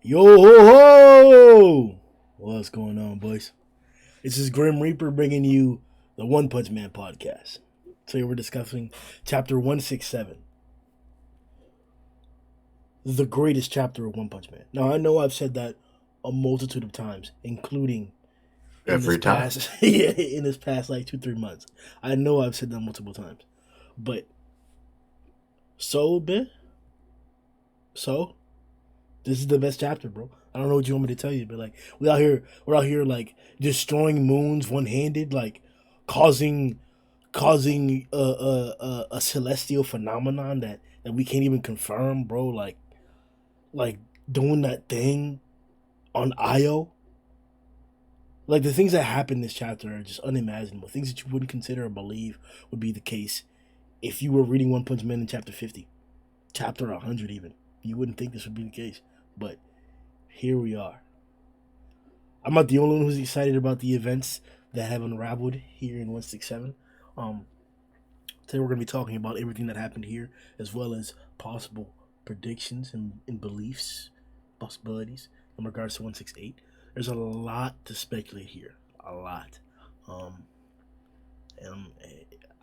Yo ho ho! What's going on, boys? This is Grim Reaper bringing you the One Punch Man podcast. Today we're discussing chapter 167, the greatest chapter of One Punch Man. Now I know I've said that a multitude of times, including in Every this time. past in this past like 2-3 months. I know I've said that multiple times, but so this is the best chapter, bro. I don't know what you want me to tell you, but like we're out here like destroying moons one handed, like causing a celestial phenomenon that we can't even confirm, bro. Like doing that thing on Io. Like the things that happen in this chapter are just unimaginable. Things that you wouldn't consider or believe would be the case if you were reading One Punch Man in chapter 50, chapter 100 even. You wouldn't think this would be the case, but here we are. I'm not the only one who's excited about the events that have unraveled here in 167. Today we're going to be talking about everything that happened here, as well as possible predictions and beliefs, possibilities in regards to 168. There's a lot to speculate here, a lot. And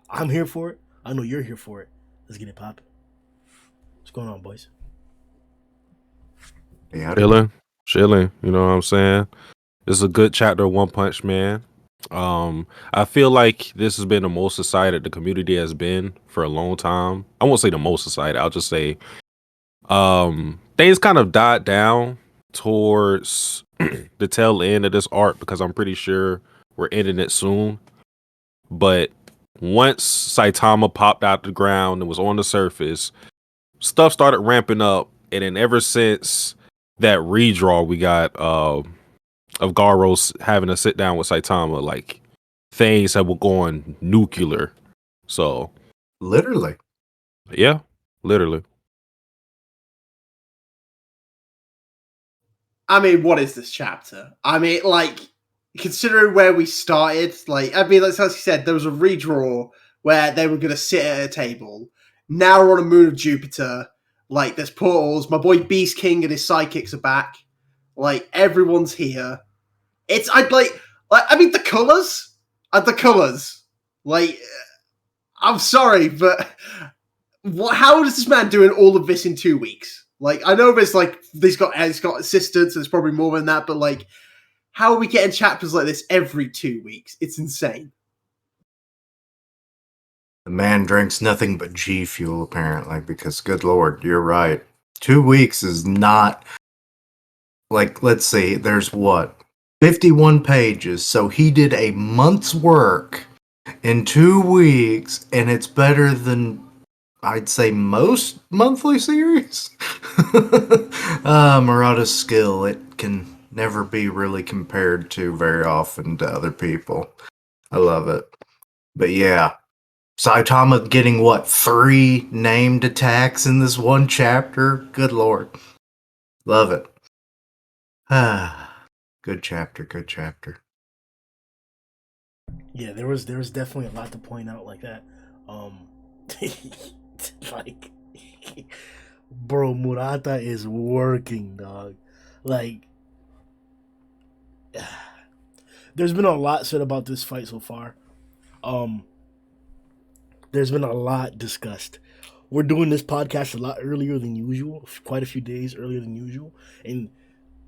I'm here for it. I know you're here for it. Let's get it popping. What's going on, boys? Yeah. Chilling. You know what I'm saying? This is a good chapter of One Punch Man. I feel like this has been the most excited the community has been for a long time. I won't say the most excited. I'll just say, things kind of died down towards the tail end of this arc because I'm pretty sure we're ending it soon. But once Saitama popped out the ground and was on the surface, stuff started ramping up, and then ever since that redraw we got of Garou having to sit down with Saitama, like things have been going nuclear. So Literally. yeah, literally. I mean, what is this chapter? I mean, like, considering where we started, like, I mean, like Satsuki said, there was a redraw where they were going to sit at a table. Now we're on a moon of Jupiter. Like, there's portals. My boy Beast King and his sidekicks are back. Like, everyone's here. I mean, the colors. Like, I'm sorry, but how is this man doing all of this in 2 weeks? Like, I know there's like he's got assistants, and there's probably more than that, but like, how are we getting chapters like this every 2 weeks? It's insane. The man drinks nothing but G Fuel, apparently, because good lord, you're right. 2 weeks is not like, let's see, there's what? 51 pages, so he did a month's work in 2 weeks, and it's better than I'd say most monthly series. Murata's skill, it can never be really compared to very often to other people. I love it. But yeah, Saitama getting what, 3 named attacks in this one chapter? Good lord. Love it. Good chapter. Yeah, there was definitely a lot to point out like that. Like, bro, Murata is working, dog. Like, there's been a lot said about this fight so far. There's been a lot discussed. We're doing this podcast a lot earlier than usual, quite a few days earlier than usual, and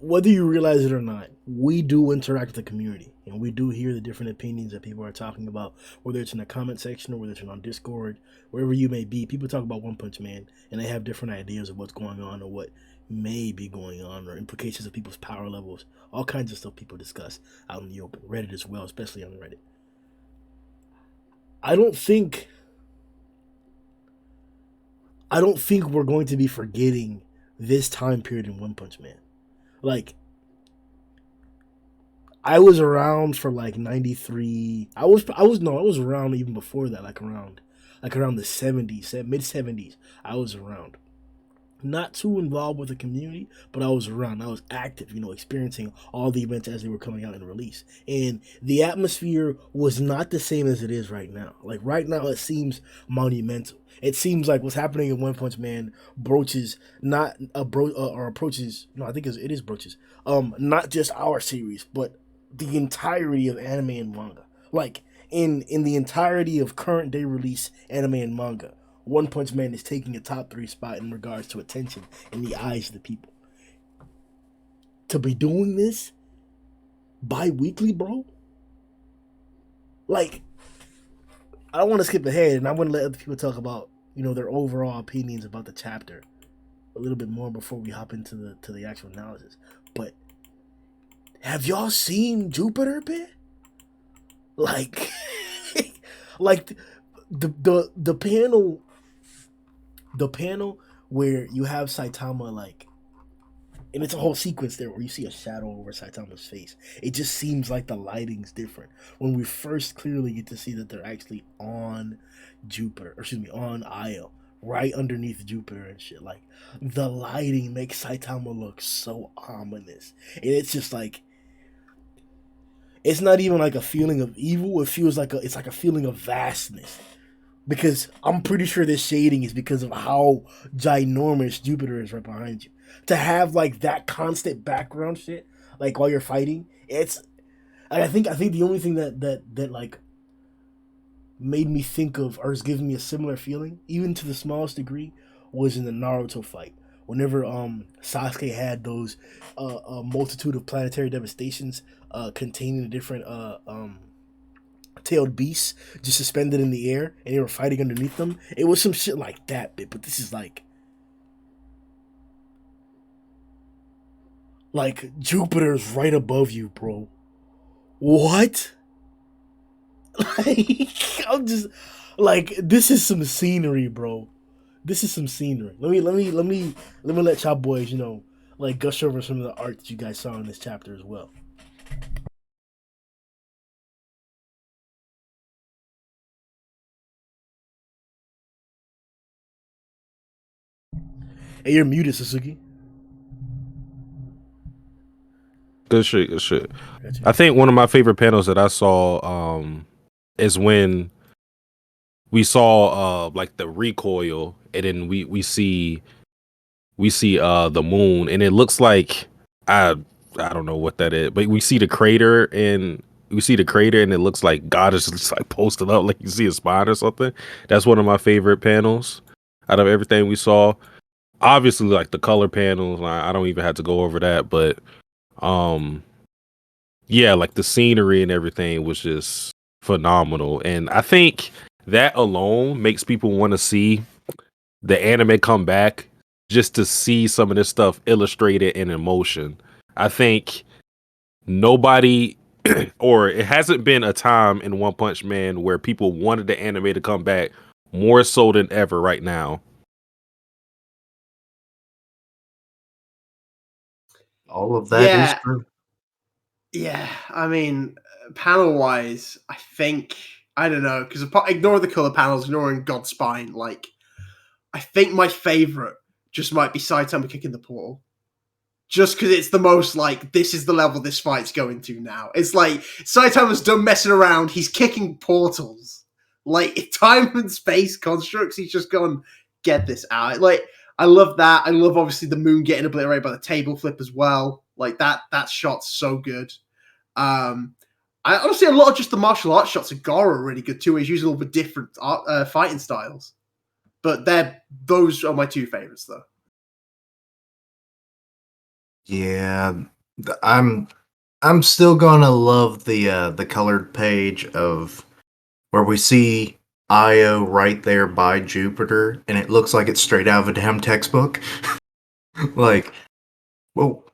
whether you realize it or not, we do interact with the community, and we do hear the different opinions that people are talking about, whether it's in the comment section or whether it's on Discord, wherever you may be. People talk about One Punch Man, and they have different ideas of what's going on or what may be going on or implications of people's power levels. All kinds of stuff people discuss out in the open. Reddit as well, especially on Reddit. I don't think we're going to be forgetting this time period in One Punch Man. Like, I was around for like 93. I was around even before that, like around the 70s, mid 70s. I was around. not too involved with the community, but I was around. I was active, experiencing all the events as they were coming out in release. And the atmosphere was not the same as it is right now. Like right now, it seems monumental. It seems like what's happening in One Punch Man broaches not or approaches. No, I think it is broaches. Not just our series, but the entirety of anime and manga. Like in the entirety of current day release anime and manga, One Punch Man is taking a top 3 spot in regards to attention in the eyes of the people. To be doing this bi-weekly, bro? Like, I don't want to skip ahead, and I want to let other people talk about, their overall opinions about the chapter a little bit more before we hop into the actual analysis. But have y'all seen Jupiter, man? Like, like the panel where you have Saitama, like, and it's a whole sequence there where you see a shadow over Saitama's face. It just seems like the lighting's different when we first clearly get to see that they're actually on Jupiter, or excuse me, on Io, right underneath Jupiter and shit. Like, the lighting makes Saitama look so ominous, and it's just like, it's not even like a feeling of evil. It feels like it's like a feeling of vastness. Because I'm pretty sure this shading is because of how ginormous Jupiter is right behind you. To have like that constant background shit, like while you're fighting, it's. I think the only thing that like made me think of, or is giving me a similar feeling, even to the smallest degree, was in the Naruto fight. Whenever Sasuke had those multitude of planetary devastations containing the different tailed beasts just suspended in the air, and they were fighting underneath them. It was some shit like that, but this is like Jupiter's right above you, bro. What? Like, I'm just like, this is some scenery, bro. This is some scenery. Let me let y'all boys, like, gush over some of the art that you guys saw in this chapter as well. Hey, you're muted, Satsuki. Good shit, good shit. I think one of my favorite panels that I saw is when we saw like the recoil, and then we see the moon, and it looks like I don't know what that is, but we see the crater, and it looks like God is just like posted up, like you see a spine or something. That's one of my favorite panels out of everything we saw. Obviously, like the color panels, I don't even have to go over that, but yeah, like the scenery and everything was just phenomenal. And I think that alone makes people want to see the anime come back, just to see some of this stuff illustrated in emotion. I think nobody or it hasn't been a time in One Punch Man where people wanted the anime to come back more so than ever right now. All of that is true. Yeah, I mean, panel wise, I think, I don't know, because ignore the color panels, ignoring God's Spine, like, I think my favorite just might be Saitama kicking the portal. Just because it's the most like, this is the level this fight's going to now. It's like, Saitama's done messing around, he's kicking portals. Like, time and space constructs, he's just gone, get this out. Like, I love that. I love, obviously, the moon getting obliterated by the table flip as well. Like, that shot's so good. I honestly, a lot of just the martial arts shots of Garou are really good too. He's using all the different fighting styles. But those are my two favorites, though. Yeah, I'm still gonna love the colored page of where we see Io right there by Jupiter, and it looks like it's straight out of a damn textbook. Like, whoa,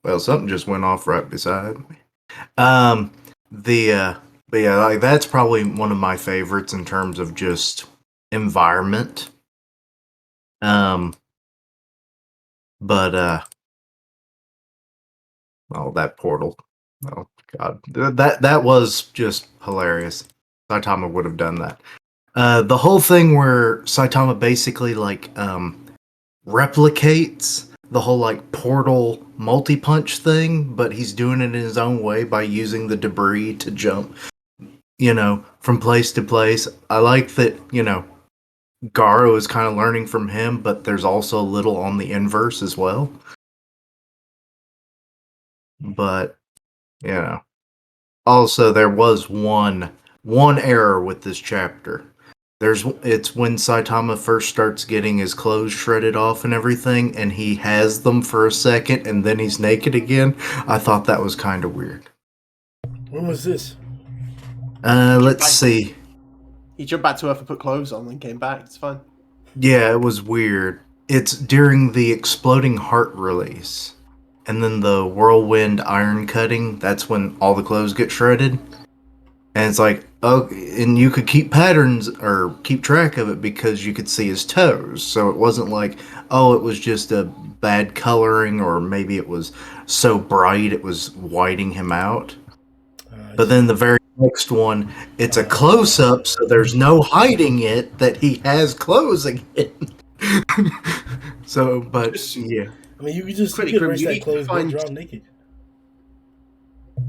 well, something just went off right beside me. But yeah, like that's probably one of my favorites in terms of just environment. But oh, that portal. Oh god, that was just hilarious. Saitama would have done that. The whole thing where Saitama basically like replicates the whole like portal multi-punch thing, but he's doing it in his own way by using the debris to jump, from place to place. I like that, Garou is kind of learning from him, but there's also a little on the inverse as well. But, also there was one error with this chapter. It's when Saitama first starts getting his clothes shredded off and everything, and he has them for a second, and then he's naked again. I thought that was kind of weird. When was this? Let's see. He jumped back to Earth and put clothes on and came back. It's fine. Yeah, it was weird. It's during the exploding heart release, and then the whirlwind iron cutting. That's when all the clothes get shredded. And it's like, oh, and you could keep patterns or keep track of it because you could see his toes. So it wasn't like, oh, it was just a bad coloring, or maybe it was so bright it was whiting him out. But then the very next one, it's a close-up, so there's no hiding it that he has clothes again. So, but yeah. I mean, you could just Pretty get grim. erase You that need to clothes, but find- draw him naked.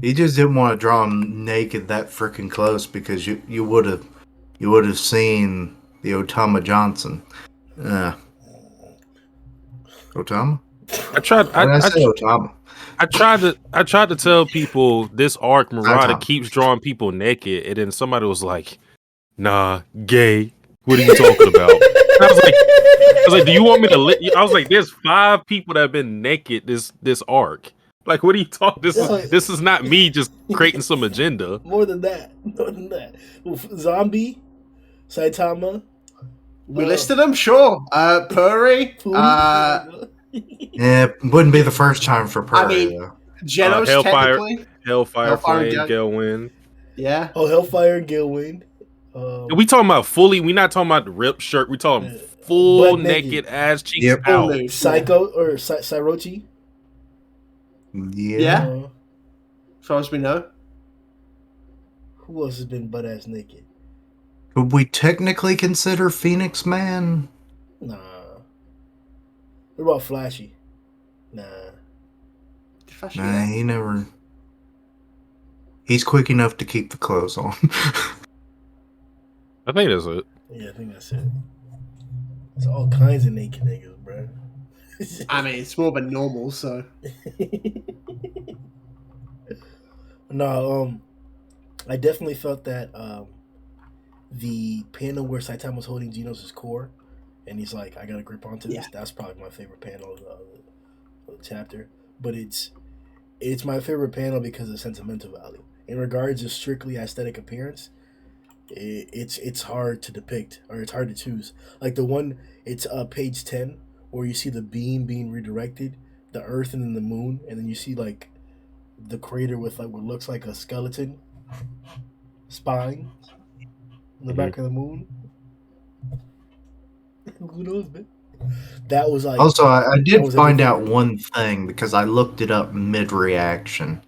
He just didn't want to draw him naked that freaking close because you would have seen the Otama Johnson. Otama? I tried. Why did I say Otama? I tried to tell people this arc Murata Saitama. keeps drawing people naked, and then somebody was like, "Nah, gay. What are you talking about?" And I was like, "Do you want me to?" I was like, "There's 5 people that have been naked this arc. Like, what are you talking? This is not me just creating some agenda." More than that. Zombie, Saitama. We listed them, sure. Puri. Yeah, wouldn't be the first time for Prairie, I mean, though. Genos, Hellfire. technically. Hellfire Hellfire Flame, and Galewind. Yeah. Oh, Hellfire and Galewind. We talking about fully. We not talking about the ripped shirt. We talking full naked ass cheeks Yep. out. Full nude. Psycho or Sairochi. Yeah. As far as we know. Who else has been butt ass naked? Could we technically consider Phoenix Man? Nah. What about Flashy? Nah. Nah, he never. He's quick enough to keep the clothes on. I think that's it. Yeah, I think that's it. It's all kinds of naked niggas, bro. I mean, it's more than normal, so. No, I definitely felt that the panel where Saitama was holding Genos' core, and he's like, "I got to grip onto this." Yeah. That's probably my favorite panel of the chapter. But it's my favorite panel because of sentimental value. In regards to strictly aesthetic appearance, it's hard to depict, or it's hard to choose. Like the one, it's page 10, where you see the beam being redirected, the Earth and then the moon, and then you see like the crater with like what looks like a skeleton spine in the back of the moon. Who knows, man? That was like. Also, I did find out everything. one thing because I looked it up mid-reaction.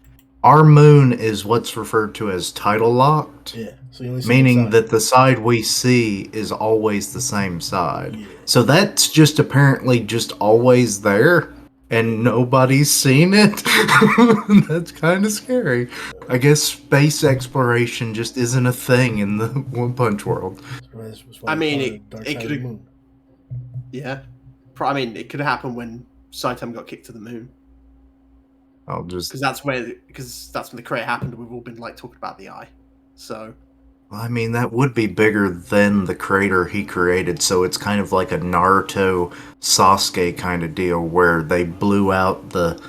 Our moon is what's referred to as tidal locked. Yeah, so you only see Meaning one side. that the side we see is always the same side. Yeah. So that's just apparently just always there, and nobody's seen it. That's kind of scary. I guess space exploration just isn't a thing in the One Punch world. That's why I they mean, call it Dark Side of the could've- Moon. Yeah. I mean, it could have happened when Saitama got kicked to the moon. Because that's when the crater happened, and we've all been like talking about the eye. So. I mean, that would be bigger than the crater he created, so it's kind of like a Naruto Sasuke kind of deal where they blew out the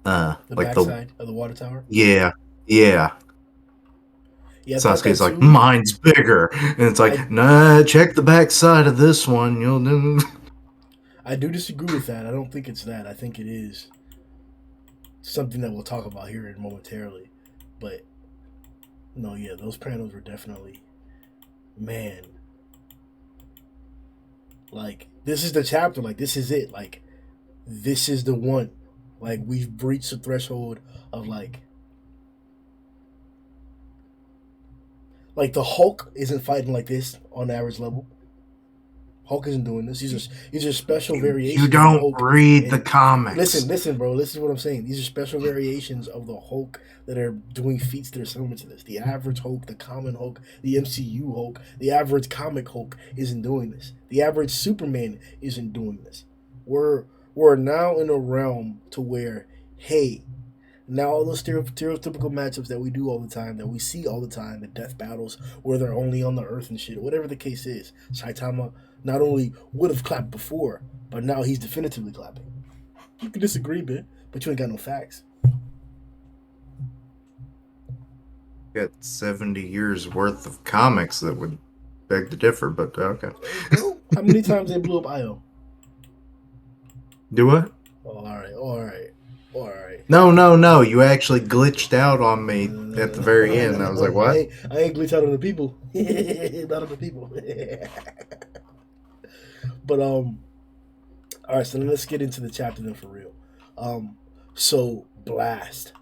backside of the water tower. Yeah. Yeah, I thought Sasuke's that like, too. mine's bigger. And it's like, nah, check the backside of this one. You'll know. I do disagree with that. I don't think it's that. I think it is something that we'll talk about here momentarily. But no, yeah, those panels were definitely, man. Like, this is the chapter. Like, this is it. Like, this is the one. Like, we've breached the threshold of like the Hulk isn't fighting like this on average level. Hulk isn't doing this. These are special variations You of the don't Hulk. read the And comics. listen, bro. Listen to what I'm saying. These are special variations of the Hulk that are doing feats that are similar to this. The average Hulk, the common Hulk, the MCU Hulk, the average comic Hulk isn't doing this. The average Superman isn't doing this. We're now in a realm to where, hey, now all those stereotypical matchups that we do all the time, that we see all the time, the death battles where they're only on the earth and shit, whatever the case is, Saitama not only would have clapped before, but now he's definitively clapping. You can disagree, man, but you ain't got no facts. Got 70 years worth of comics that would beg to differ, but okay. Bro, how many times they blew up Io? Do what? Oh, all right. No. You actually glitched out on me at the very end. I was like, what? I ain't glitched out on the people. Not on the people. But all right, so then let's get into the chapter then for real. So Blast.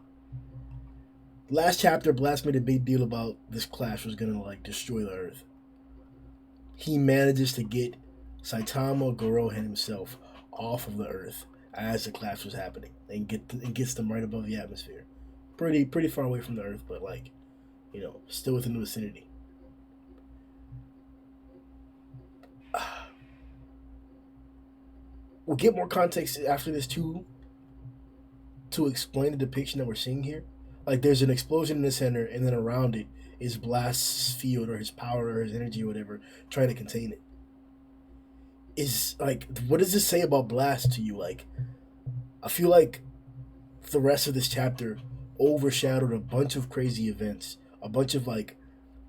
Last chapter, Blast made a big deal about this clash was gonna like destroy the Earth. He manages to get Saitama, Garou, and himself off of the Earth as the clash was happening, and gets them right above the atmosphere, pretty far away from the Earth, but like, still within the vicinity. We'll get more context after this too, to explain the depiction that we're seeing here. Like, there's an explosion in the center, and then around it is Blast's field or his power or his energy or whatever, trying to contain it. Is like, what does this say about Blast to you? Like, I feel like the rest of this chapter overshadowed a bunch of crazy events, a bunch of like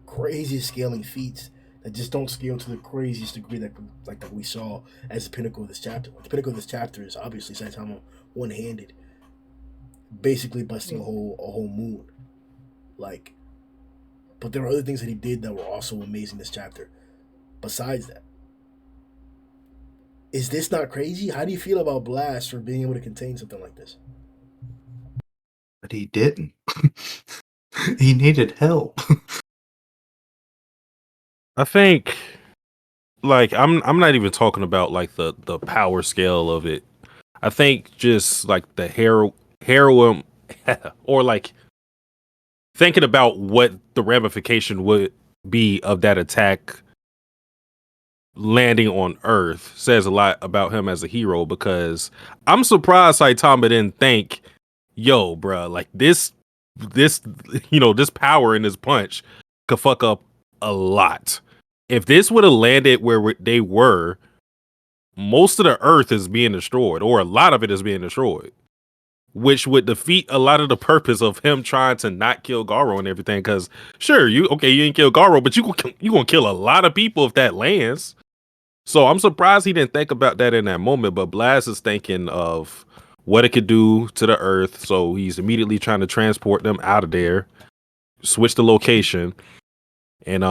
crazy scaling feats that just don't scale to the craziest degree that we saw as the pinnacle of this chapter. Like, the pinnacle of this chapter is obviously Saitama one-handed, basically busting a whole moon. Like, but there were other things that he did that were also amazing this chapter. Besides that, is this not crazy? How do you feel about Blast for being able to contain something like this? But he didn't. He needed help. I think, like, I'm not even talking about like the power scale of it. I think just like the heroin or like thinking about what the ramification would be of that attack landing on Earth says a lot about him as a hero, because I'm surprised Saitama didn't think, yo, bruh, like this this power in this punch could fuck up a lot. If this would have landed where they were, most of the Earth is being destroyed, or a lot of it is being destroyed, which would defeat a lot of the purpose of him trying to not kill Garou and everything. Because sure, you ain't kill Garou, but you gonna kill a lot of people if that lands. So I'm surprised he didn't think about that in that moment. But Blast is thinking of what it could do to the Earth, so he's immediately trying to transport them out of there, switch the location, and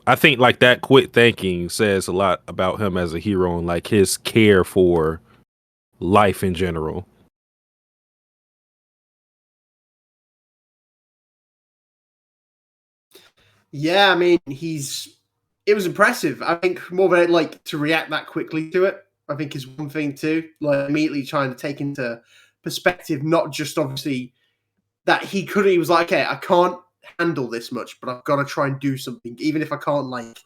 I think like that quick thinking says a lot about him as a hero and like his care for life in general. Yeah, I mean, it was impressive. I think more than like to react that quickly to it, I think is one thing too. Like immediately trying to take into perspective, not just obviously that he was like, okay, I can't handle this much, but I've got to try and do something, even if I can't like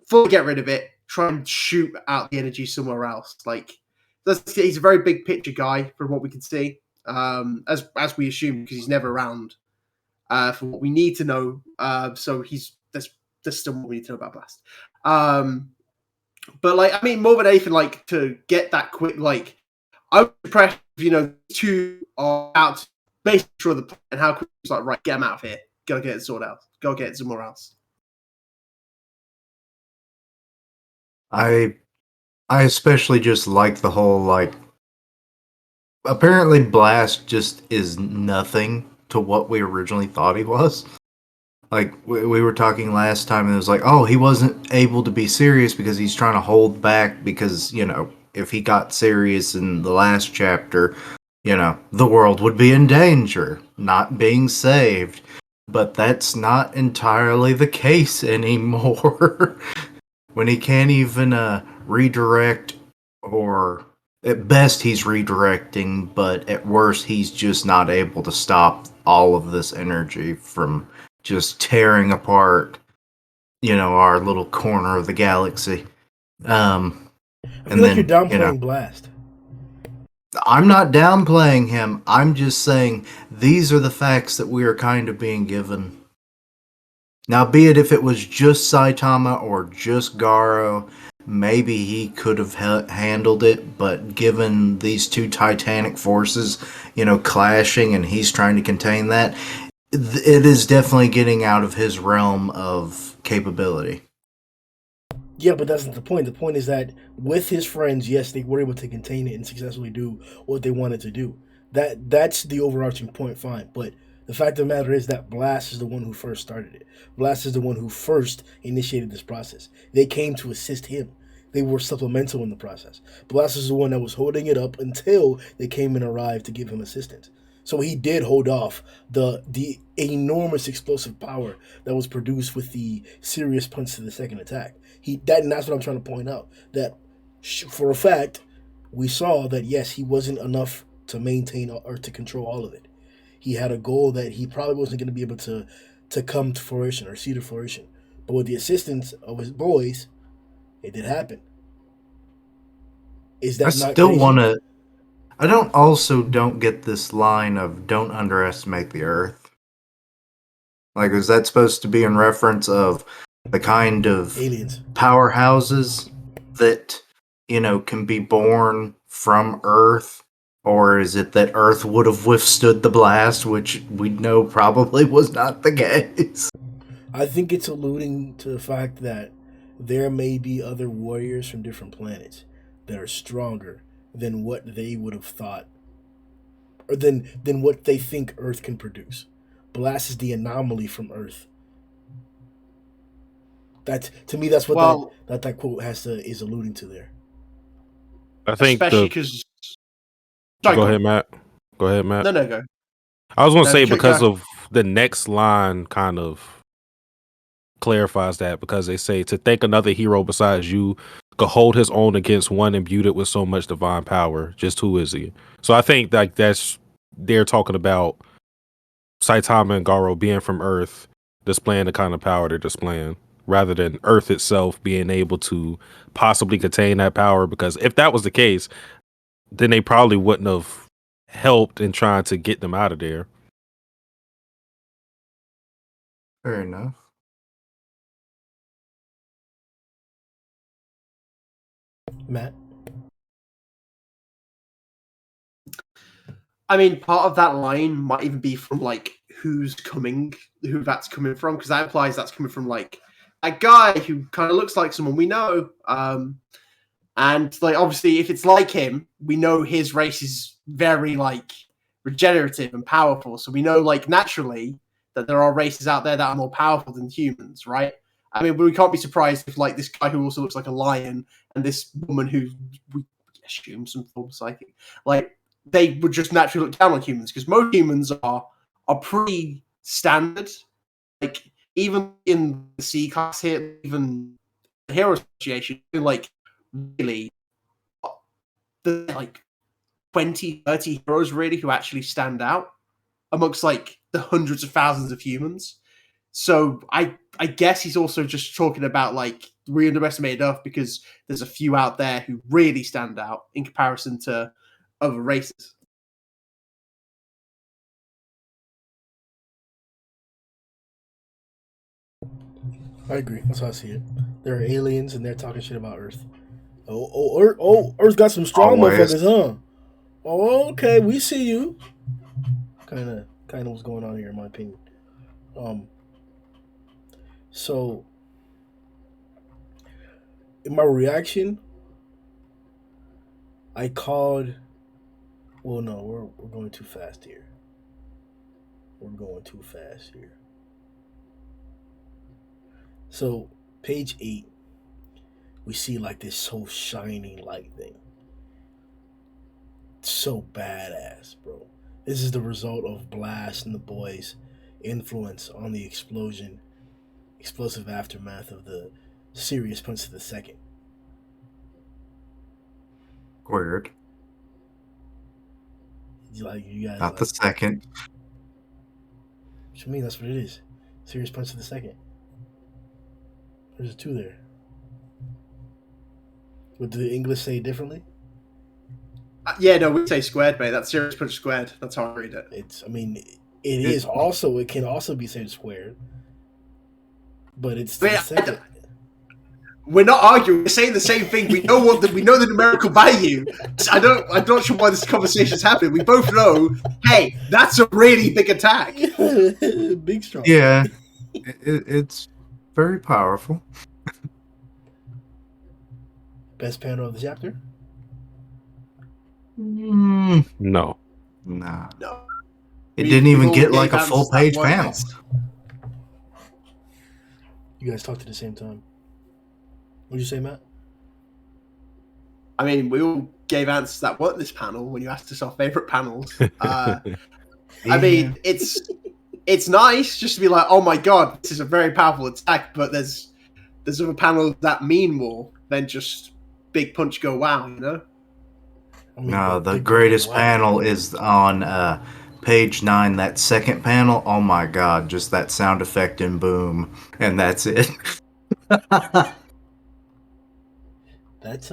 fully get rid of it. Try and shoot out the energy somewhere else. Like he's a very big picture guy from what we can see, as we assume because he's never around. For what we need to know. So that's still what we need to know about Blast. But like, I mean, more than anything, like to get that quick, like I was impressed, two are out basically sure the plan and how quick it's like, right, get them out of here. Go get it sorted out. Go get it somewhere else. I especially just like the whole like apparently Blast just is nothing to what we originally thought he was. Like, we were talking last time, and it was like, oh, he wasn't able to be serious because he's trying to hold back because, if he got serious in the last chapter, the world would be in danger, not being saved. But that's not entirely the case anymore. when he can't even redirect, or at best he's redirecting, but at worst he's just not able to stop all of this energy from just tearing apart, our little corner of the galaxy. I feel And like you're then, downplaying Blast. I'm not downplaying him. I'm just saying these are the facts that we are kind of being given. Now, be it if it was just Saitama or just Garou, maybe he could have handled it, but given these two titanic forces, clashing and he's trying to contain that, it is definitely getting out of his realm of capability. Yeah, but that's not the point. The point is that with his friends, yes, they were able to contain it and successfully do what they wanted to do. That's the overarching point, fine. But the fact of the matter is that Blast is the one who first started it. Blast is the one who first initiated this process. They came to assist him. They were supplemental in the process. Blast is the one that was holding it up until they came and arrived to give him assistance. So he did hold off the enormous explosive power that was produced with the serious punch to the second attack. And that's what I'm trying to point out. That for a fact, we saw that yes, he wasn't enough to maintain or to control all of it. He had a goal that he probably wasn't going to be able to come to fruition or see to fruition. But with the assistance of his boys, it did happen. Is I that not still crazy? want to. I don't get this line of "don't underestimate the Earth." Like, is that supposed to be in reference of the kind of Aliens. powerhouses that, can be born from Earth? Or is it that Earth would have withstood the blast, which we know probably was not the case? I think it's alluding to the fact that there may be other warriors from different planets that are stronger than what they would have thought, or than what they think Earth can produce. Blast is the anomaly from Earth. That to me, that's what Well, that quote is alluding to there. I think especially the. because. Go ahead, Matt. Go ahead, Matt. No, go. I was going to No, say go. because of the next line kind of clarifies that, because they say to think another hero besides you could hold his own against one imbued with so much divine power. Just who is he? So I think like they're talking about Saitama and Garou being from Earth, displaying the kind of power they're displaying, rather than Earth itself being able to possibly contain that power. Because if that was the case, then they probably wouldn't have helped in trying to get them out of there. Fair enough. Matt. I mean, part of that line might even be from like who that's coming from, because that implies that's coming from like a guy who kind of looks like someone we know. And like obviously, if it's like him, we know his race is very like regenerative and powerful. So we know like naturally that there are races out there that are more powerful than humans, right? I mean, but we can't be surprised if like this guy who also looks like a lion and this woman who we assume some form of psychic, like they would just naturally look down on humans, because most humans are pretty standard. Like even in the C class here, even the Hero Association, like really the like 20, 30 heroes really who actually stand out amongst like the hundreds of thousands of humans. So I guess he's also just talking about like we underestimated Earth because there's a few out there who really stand out in comparison to other races. I agree. That's how I see it. There are aliens and they're talking shit about Earth. Earth got some strong Always. motherfuckers, huh? Oh, okay, we see you. Kind of what's going on here, in my opinion. Um, so in my reaction, I called. Well, no, we're going too fast here. We're going too fast here. So page 8, we see like this whole shining light thing. So badass, bro. This is the result of Blast and the boys' influence on the explosive aftermath of Serious punch to the second. Squared. Like you guys, Not like, the second. what you mean? That's what it is. Serious punch to the second. There's a 2 there. Would the English say differently? Yeah, no, we say squared, mate. That's serious punch squared. That's how I read it. It's. I mean, it is also. It can also be said squared, but it's to the second. We're not arguing. We're saying the same thing. We know we know the numerical value. I'm not sure why this conversation is happening. We both know. Hey, that's a really big attack. Big strong. Yeah, it's very powerful. Best panel of the chapter? No. No. Nah. No. It didn't even get like a gave full answers that page weren't panel. this. You guys talked at the same time. What'd you say, Matt? I mean, we all gave answers that weren't this panel when you asked us our favorite panels. I mean, it's nice just to be like, oh my god, this is a very powerful attack, but there's other panels that mean more than just big punch go wow, you know? I mean, No, but the big greatest wow. panel is on page 9, that second panel. Oh my god, just that sound effect and boom. And that's it. That's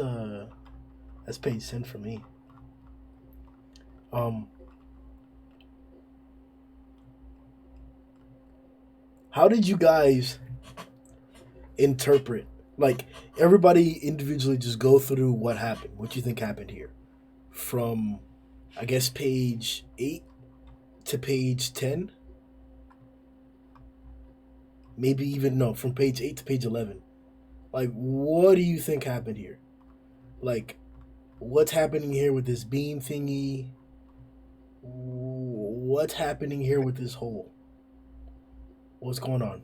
page 10 for me. How did you guys interpret, like, everybody individually just go through what happened, what you think happened here, from, I guess, page 8 to page 10? Maybe even, no, from page 8 to page 11. Like, what do you think happened here? Like, what's happening here with this beam thingy? What's happening here with this hole? What's going on?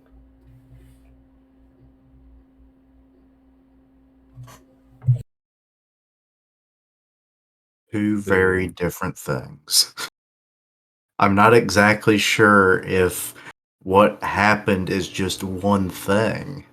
Two very different things. I'm not exactly sure if what happened is just one thing.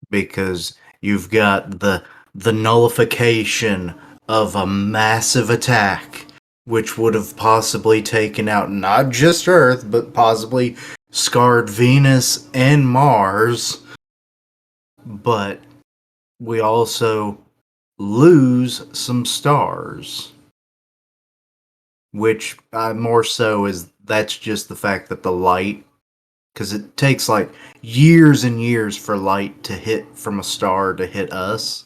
Because you've got the nullification of a massive attack, which would have possibly taken out not just Earth, but possibly scarred Venus and Mars. But we also lose some stars. Which more so is that's just the fact that the light, because it takes like years and years for light to hit from a star to hit us.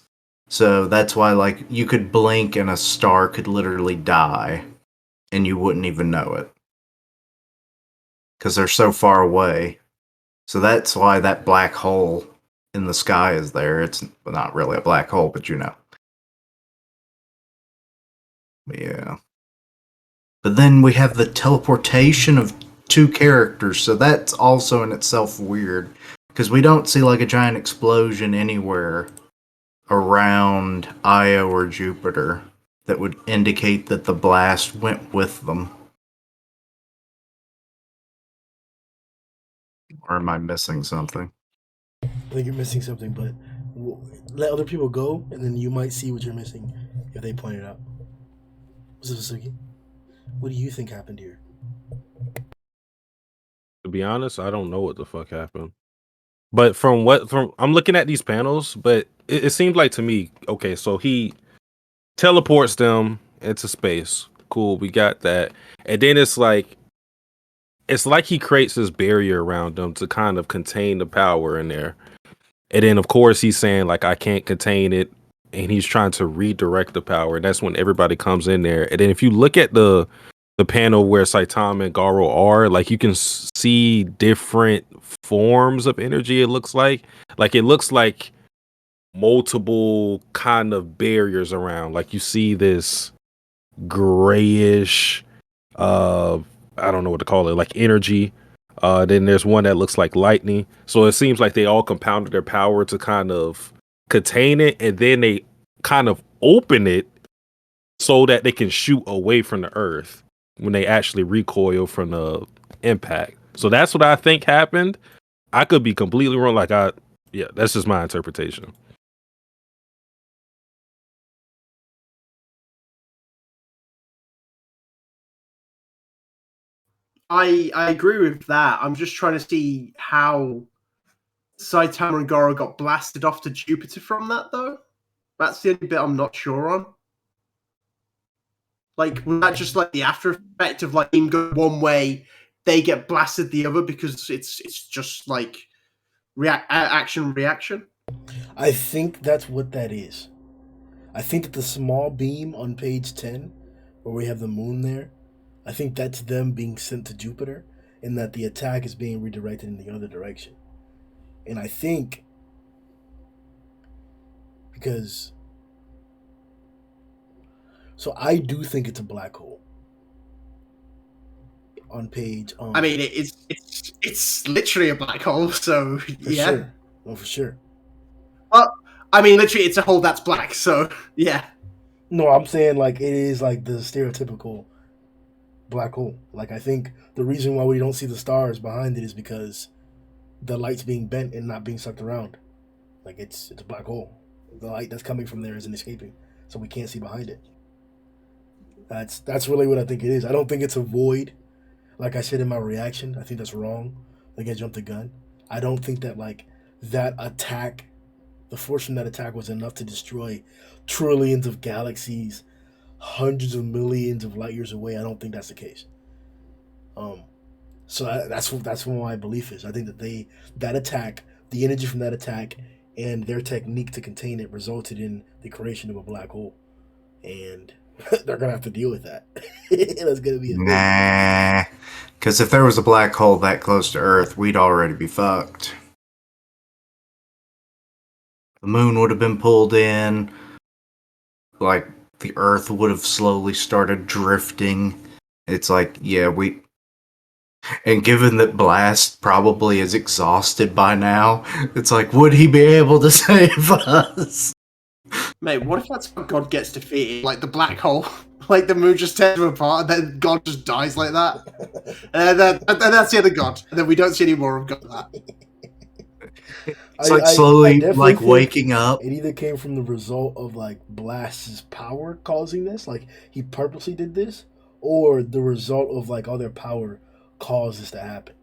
So that's why, like, you could blink and a star could literally die and you wouldn't even know it. Because they're so far away. So that's why that black hole in the sky is there. It's not really a black hole, but you know. Yeah. But then we have the teleportation of two characters, so that's also in itself weird. Because we don't see like a giant explosion anywhere around Io or Jupiter that would indicate that the blast went with them. Or am I missing something? I think you're missing something, but let other people go, and then you might see what you're missing if they point it out. Satsuki, what do you think happened here? To be honest, I don't know what the fuck happened. But from I'm looking at these panels, but it seems like to me, okay, so he teleports them into space. Cool, we got that. And then it's like he creates this barrier around them to kind of contain the power in there. And then of course he's saying like I can't contain it, and he's trying to redirect the power, and that's when everybody comes in there. And then if you look at the panel where Saitama and Garou are, like you can see different forms of energy. It looks like multiple kind of barriers around. Like you see this grayish, I don't know what to call it, like energy. Then there's one that looks like lightning. So it seems like they all compounded their power to kind of contain it, and then they kind of open it so that they can shoot away from the Earth when they actually recoil from the impact. So that's what I think happened. I could be completely wrong. Like Yeah, that's just my interpretation. I agree with that. I'm just trying to see how Saitama and Garou got blasted off to Jupiter from that, though. That's the only bit I'm not sure on. Like, was that just like the after effect of like him going one way, they get blasted the other because it's just like action reaction? I think that's what that is. I think that the small beam on page 10, where we have the moon there, I think that's them being sent to Jupiter, and that the attack is being redirected in the other direction. And I think because so I do think it's a black hole on page. I mean, it's literally a black hole. So for yeah. sure, no, for sure. Well, I mean, literally, it's a hole that's black. So yeah. No, I'm saying like it is like the stereotypical black hole. Like I think the reason why we don't see the stars behind it is because the light's being bent and not being sucked around. Like it's a black hole. The light that's coming from there isn't escaping, so we can't see behind it. That's really what I think it is. I don't think it's a void. Like I said in my reaction, I think that's wrong. Like I jumped the gun. I don't think that like that attack, the force from that attack was enough to destroy trillions of galaxies, hundreds of millions of light years away. I don't think that's the case. So that's what my belief is. I think that that attack, the energy from that attack, and their technique to contain it resulted in the creation of a black hole, and they're gonna have to deal with that. That's gonna be a thing. Nah, because if there was a black hole that close to Earth, we'd already be fucked. The moon would have been pulled in. Like, the Earth would have slowly started drifting. It's like, yeah, and given that Blast probably is exhausted by now, it's like, would he be able to save us? Mate, what if that's how God gets defeated? Like the black hole, like the moon just tears him apart, and then God just dies like that, and that's the other God, and then we don't see any more of God. That it's like slowly, like waking up. It either came from the result of like Blast's power causing this, like he purposely did this, or the result of like all their power caused this to happen.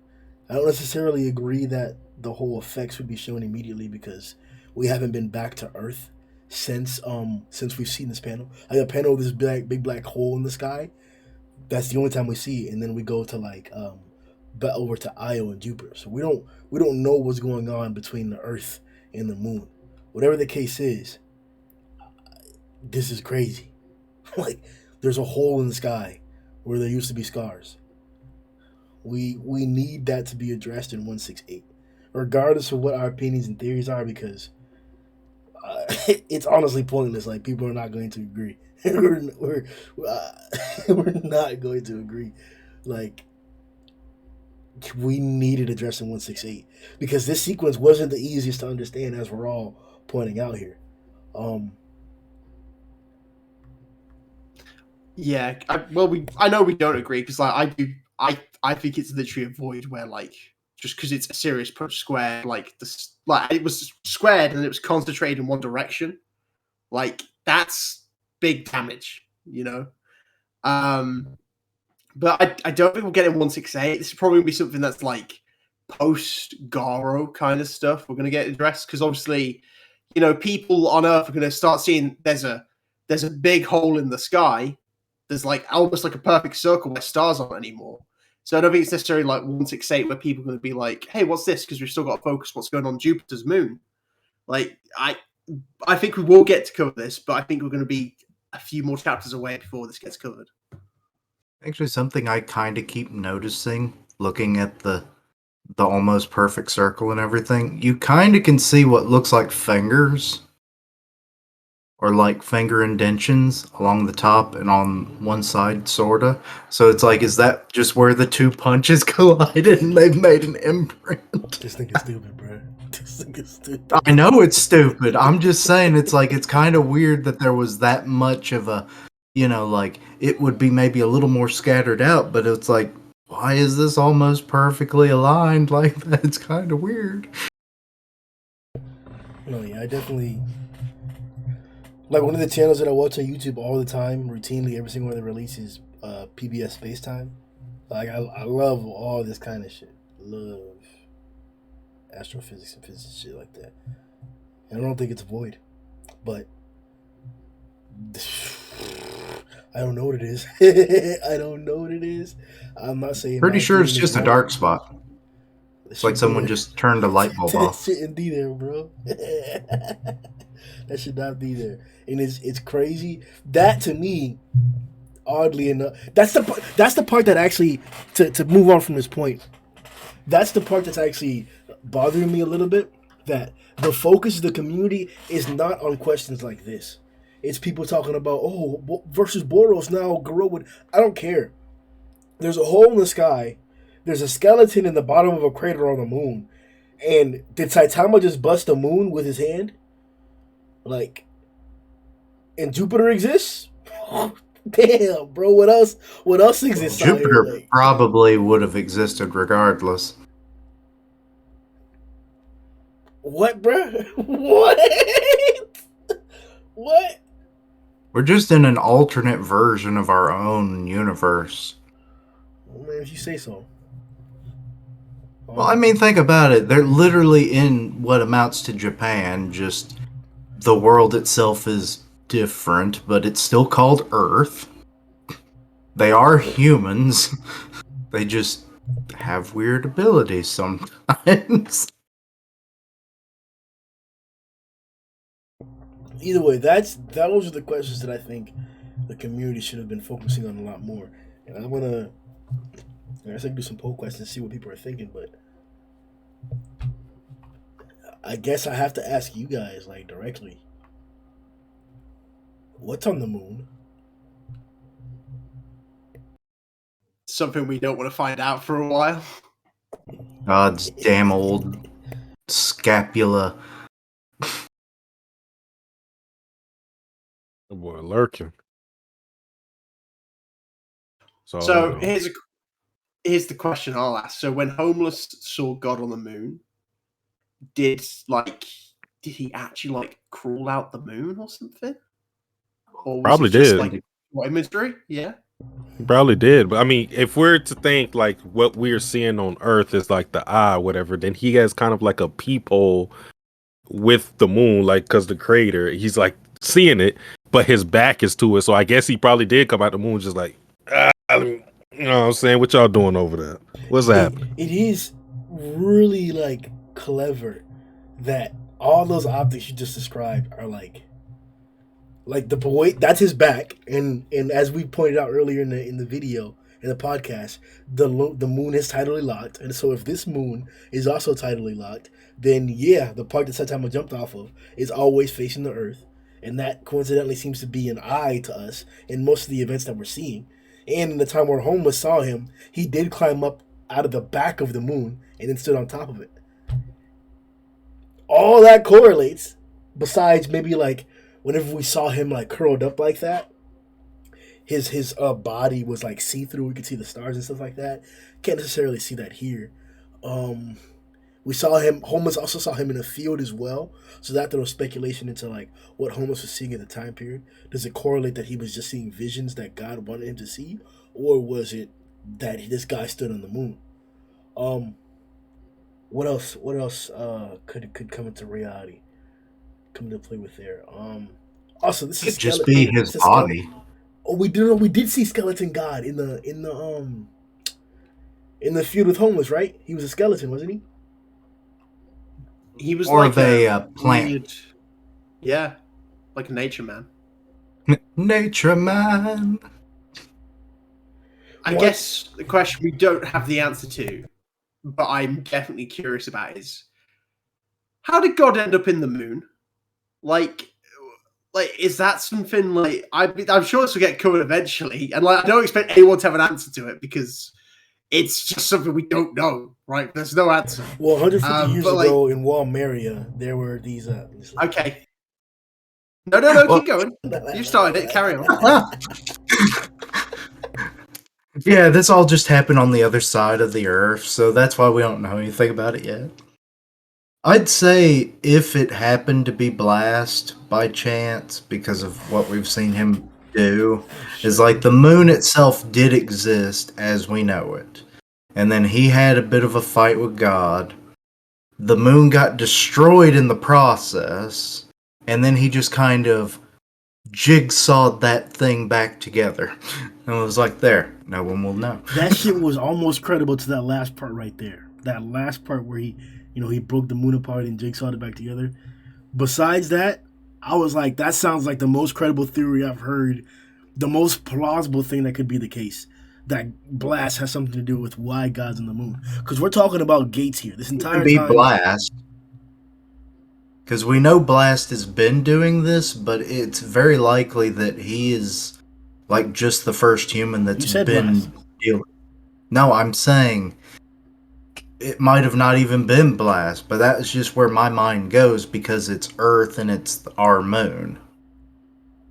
I don't necessarily agree that the whole effects would be shown immediately because we haven't been back to Earth since we've seen this panel. Like a panel of this big black hole in the sky. That's the only time we see it, and then we go to like over to Io and Jupiter. So we don't know what's going on between the Earth and the Moon. Whatever the case is, this is crazy. Like there's a hole in the sky where there used to be scars. We need that to be addressed in 168, regardless of what our opinions and theories are, because it's honestly pointless. Like people are not going to agree. we're not going to agree. Like we need it addressed in 168 because this sequence wasn't the easiest to understand, as we're all pointing out here. Yeah, I know we don't agree because like I think it's literally a void where like just because it's a serious punch square, like it was squared and it was concentrated in one direction, like that's big damage, you know. But I don't think we'll get it in 168. This is probably gonna be something that's like post Garou kind of stuff. We're gonna get addressed because obviously, you know, people on Earth are gonna start seeing there's a big hole in the sky. There's like almost like a perfect circle where stars aren't anymore. So I don't think it's necessarily like 168 where people are going to be like, "Hey, what's this?" Because we've still got to focus what's going on Jupiter's moon. Like I think we will get to cover this, but I think we're going to be a few more chapters away before this gets covered. Actually, something I kind of keep noticing, looking at the almost perfect circle and everything, you kind of can see what looks like fingers or like finger indentions along the top and on one side, sorta. So it's like, is that just where the two punches collided and they've made an imprint? This thing is stupid, bro. This thing is stupid. I know it's stupid. I'm just saying, it's like, it's kind of weird that there was that much of a, you know, like, it would be maybe a little more scattered out, but it's like, why is this almost perfectly aligned like that? It's kind of weird. No, yeah, I definitely like one of the channels that I watch on YouTube all the time, routinely every single one of the releases, PBS Space Time. Like I love all this kind of shit. Love astrophysics and physics shit like that. And I don't think it's void, but I don't know what it is. I don't know what it is. I'm not saying. Pretty sure it's just a dark spot. It's like someone just turned a light bulb that off. shouldn't be there, bro. That should not be there. And it's crazy. That to me, oddly enough, that's the part that actually to move on from this point. That's the part that's actually bothering me a little bit. That the focus of the community is not on questions like this. It's people talking about versus Boros now. Garou would. I don't care. There's a hole in the sky. There's a skeleton in the bottom of a crater on the moon. And did Saitama just bust the moon with his hand? Like, and Jupiter exists? Damn, bro. What else? What else exists out Jupiter here? Like, probably would have existed regardless. what, bro? What? What? We're just in an alternate version of our own universe. Well, man, if you say so. Well, I mean, think about it. They're literally in what amounts to Japan, just the world itself is different, but it's still called Earth. They are humans. They just have weird abilities sometimes. Either way, those are the questions that I think the community should have been focusing on a lot more. And I guess I can do some poll questions and see what people are thinking, but I guess I have to ask you guys, like, directly. What's on the moon? Something we don't want to find out for a while. God's damn old scapula. The boy lurking. So here's the question I'll ask. So when Homeless saw God on the moon, did he actually like crawl out the moon or something? Or was Probably it just, did. like imagery? Yeah. He probably did. But I mean, if we're to think like what we're seeing on Earth is like the eye, whatever, then he has kind of like a peephole with the moon, like because the crater, he's like seeing it, but his back is to it. So I guess he probably did come out the moon just like, you know what I'm saying? What y'all doing over there? What's happening? It is really like clever that all those optics you just described are like the boy, that's his back, and as we pointed out earlier in the video in the podcast, the moon is tidally locked, and so if this moon is also tidally locked, then yeah, the part that Saitama jumped off of is always facing the Earth, and that coincidentally seems to be an eye to us in most of the events that we're seeing. And in the time where Homeless saw him, he did climb up out of the back of the moon and then stood on top of it. All that correlates, besides maybe like whenever we saw him like curled up like that, his body was like see-through. We could see the stars and stuff like that. Can't necessarily see that here. We saw him, Homeless also saw him in a field as well. So that throws speculation into like what Homeless was seeing at the time period. Does it correlate that he was just seeing visions that God wanted him to see? Or was it that this guy stood on the moon? What else could come into reality? Come into play with there. Also this is Could just be his body. Oh, we did see Skeleton God in the feud with Homeless, right? He was a skeleton, wasn't he? He was Or like a plant. weird, yeah, like a nature man. Nature man. I guess the question we don't have the answer to, but I'm definitely curious about is how did God end up in the moon? Like is that something like I'm sure this will get covered eventually, and like I don't expect anyone to have an answer to it because it's just something we don't know, right? There's no answer. Well, 150 years ago in Walmeria, there were these. Okay. No, keep going. You started it. Carry on. Yeah, this all just happened on the other side of the Earth, so that's why we don't know anything about it yet. I'd say if it happened to be Blast by chance, because of what we've seen him do, is like the moon itself did exist as we know it. And then he had a bit of a fight with God. The moon got destroyed in the process, and then he just kind of jigsawed that thing back together. And it was like, there, no one will know. That shit was almost credible to that last part right there. That last part where he broke the moon apart and jigsawed it back together. Besides that, I was like, that sounds like the most credible theory I've heard. The most plausible thing that could be the case. That Blast has something to do with why God's on the moon. Because we're talking about gates here. This entire It could be time. Blast. Because we know Blast has been doing this, but it's very likely that he is like just the first human that's been dealing. No, I'm saying it might have not even been Blast, but that's just where my mind goes because it's Earth and it's our moon.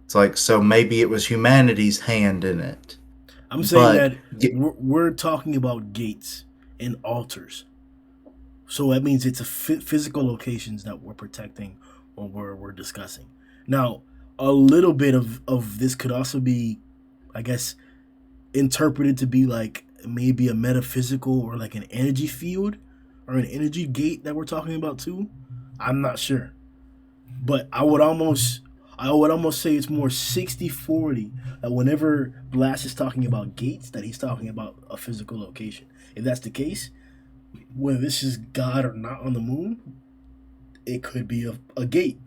It's like, so maybe it was humanity's hand in it. I'm saying that we're talking about gates and altars. So that means it's a physical locations that we're protecting or we're discussing. Now, a little bit of this could also be, I guess, interpreted to be like maybe a metaphysical or like an energy field or an energy gate that we're talking about too. I'm not sure. But I would almost say it's more 60-40 that whenever Blast is talking about gates, that he's talking about a physical location. If that's the case, whether this is God or not on the moon, it could be a gate.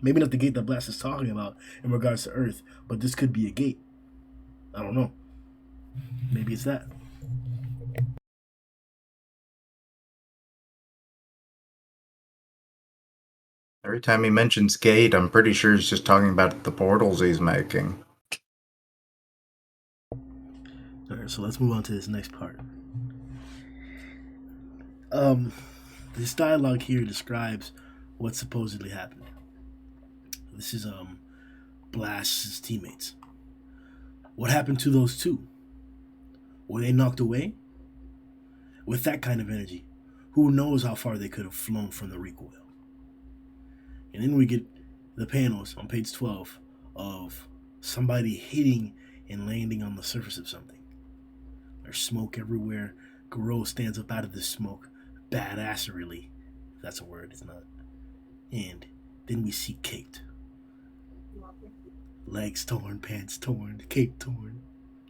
Maybe not the gate that Blast is talking about in regards to Earth, but this could be a gate. I don't know. Maybe it's that. Every time he mentions gate, I'm pretty sure he's just talking about the portals he's making. Alright, so let's move on to this next part. This dialogue here describes what supposedly happened. This is Blast's teammates. What happened to those two? Were they knocked away? With that kind of energy, who knows how far they could have flown from the recoil? And then we get the panels on page 12 of somebody hitting and landing on the surface of something. There's smoke everywhere. Garou stands up out of the smoke, badasserily, if that's a word, it's not. And then we see Kate. Legs torn, pants torn, cape torn,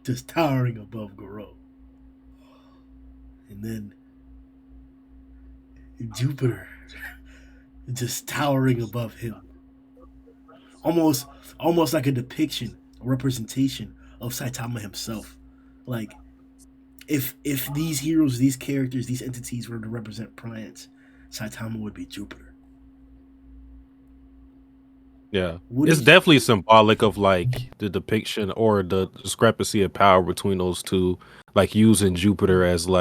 just towering above Garou. And then Jupiter, just towering above him. Almost like a depiction, a representation of Saitama himself. Like, if these heroes, these characters, these entities were to represent planets, Saitama would be Jupiter. Yeah. It's definitely symbolic of like the depiction or the discrepancy of power between those two, like using Jupiter as an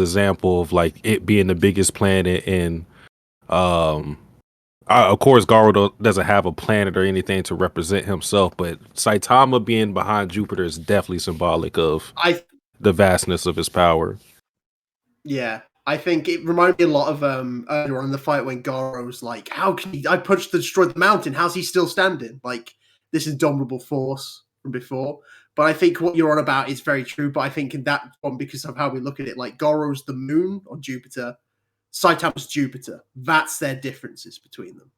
example of like it being the biggest planet and of course Garou doesn't have a planet or anything to represent himself, but Saitama being behind Jupiter is definitely symbolic of the vastness of his power. Yeah. I think it reminded me a lot of earlier on in the fight when Garou's like, how can he, I punched to destroy the mountain, how's he still standing? Like, this indomitable force from before. But I think what you're on about is very true, but I think in that one, because of how we look at it, like Garou's the moon on Jupiter, Saitama's Jupiter. That's their differences between them.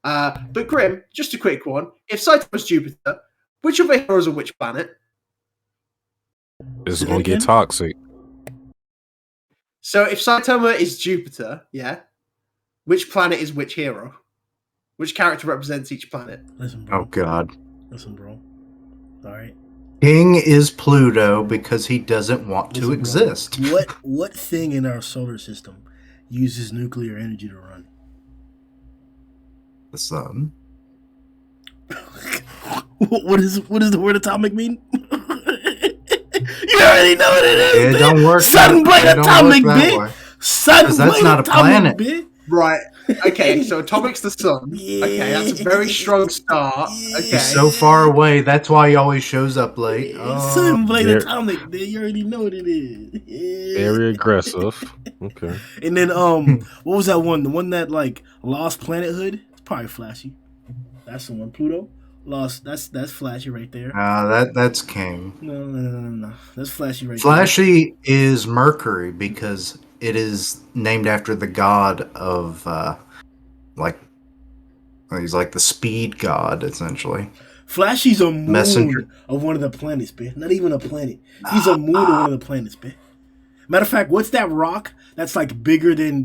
But Grim, just a quick one. If Saitama's Jupiter, which of the heroes on which planet? It's going to get toxic. So if Saitama is Jupiter, yeah, which planet is which hero? Which character represents each planet? Listen, bro. Oh, God. Listen, bro. All right. King is Pluto because he doesn't want to exist. What thing in our solar system uses nuclear energy to run? The sun. What does the word atomic mean? You already know what it is. It don't work. Sunblade atomic, bitch. Sunblade that's not a planet. Bitch. Right. Okay, so Atomic's the sun. Yeah. Okay, that's a very strong start. Yeah. Okay. He's so far away. That's why he always shows up late. Son blade Very- atomic. You already know what it is. Yeah. Very aggressive. Okay. And then what was that one? The one that like lost planethood? It's probably flashy. That's the one. Pluto lost. That's flashy right there. That's King. No. That's flashy right Flashy is Mercury because it is named after the god of he's like the speed god essentially. there. Flashy's a moon Messenger. of one of the planets, bitch. Not even a planet. He's a moon of one of the planets, bitch. Matter of fact, what's that rock that's like bigger than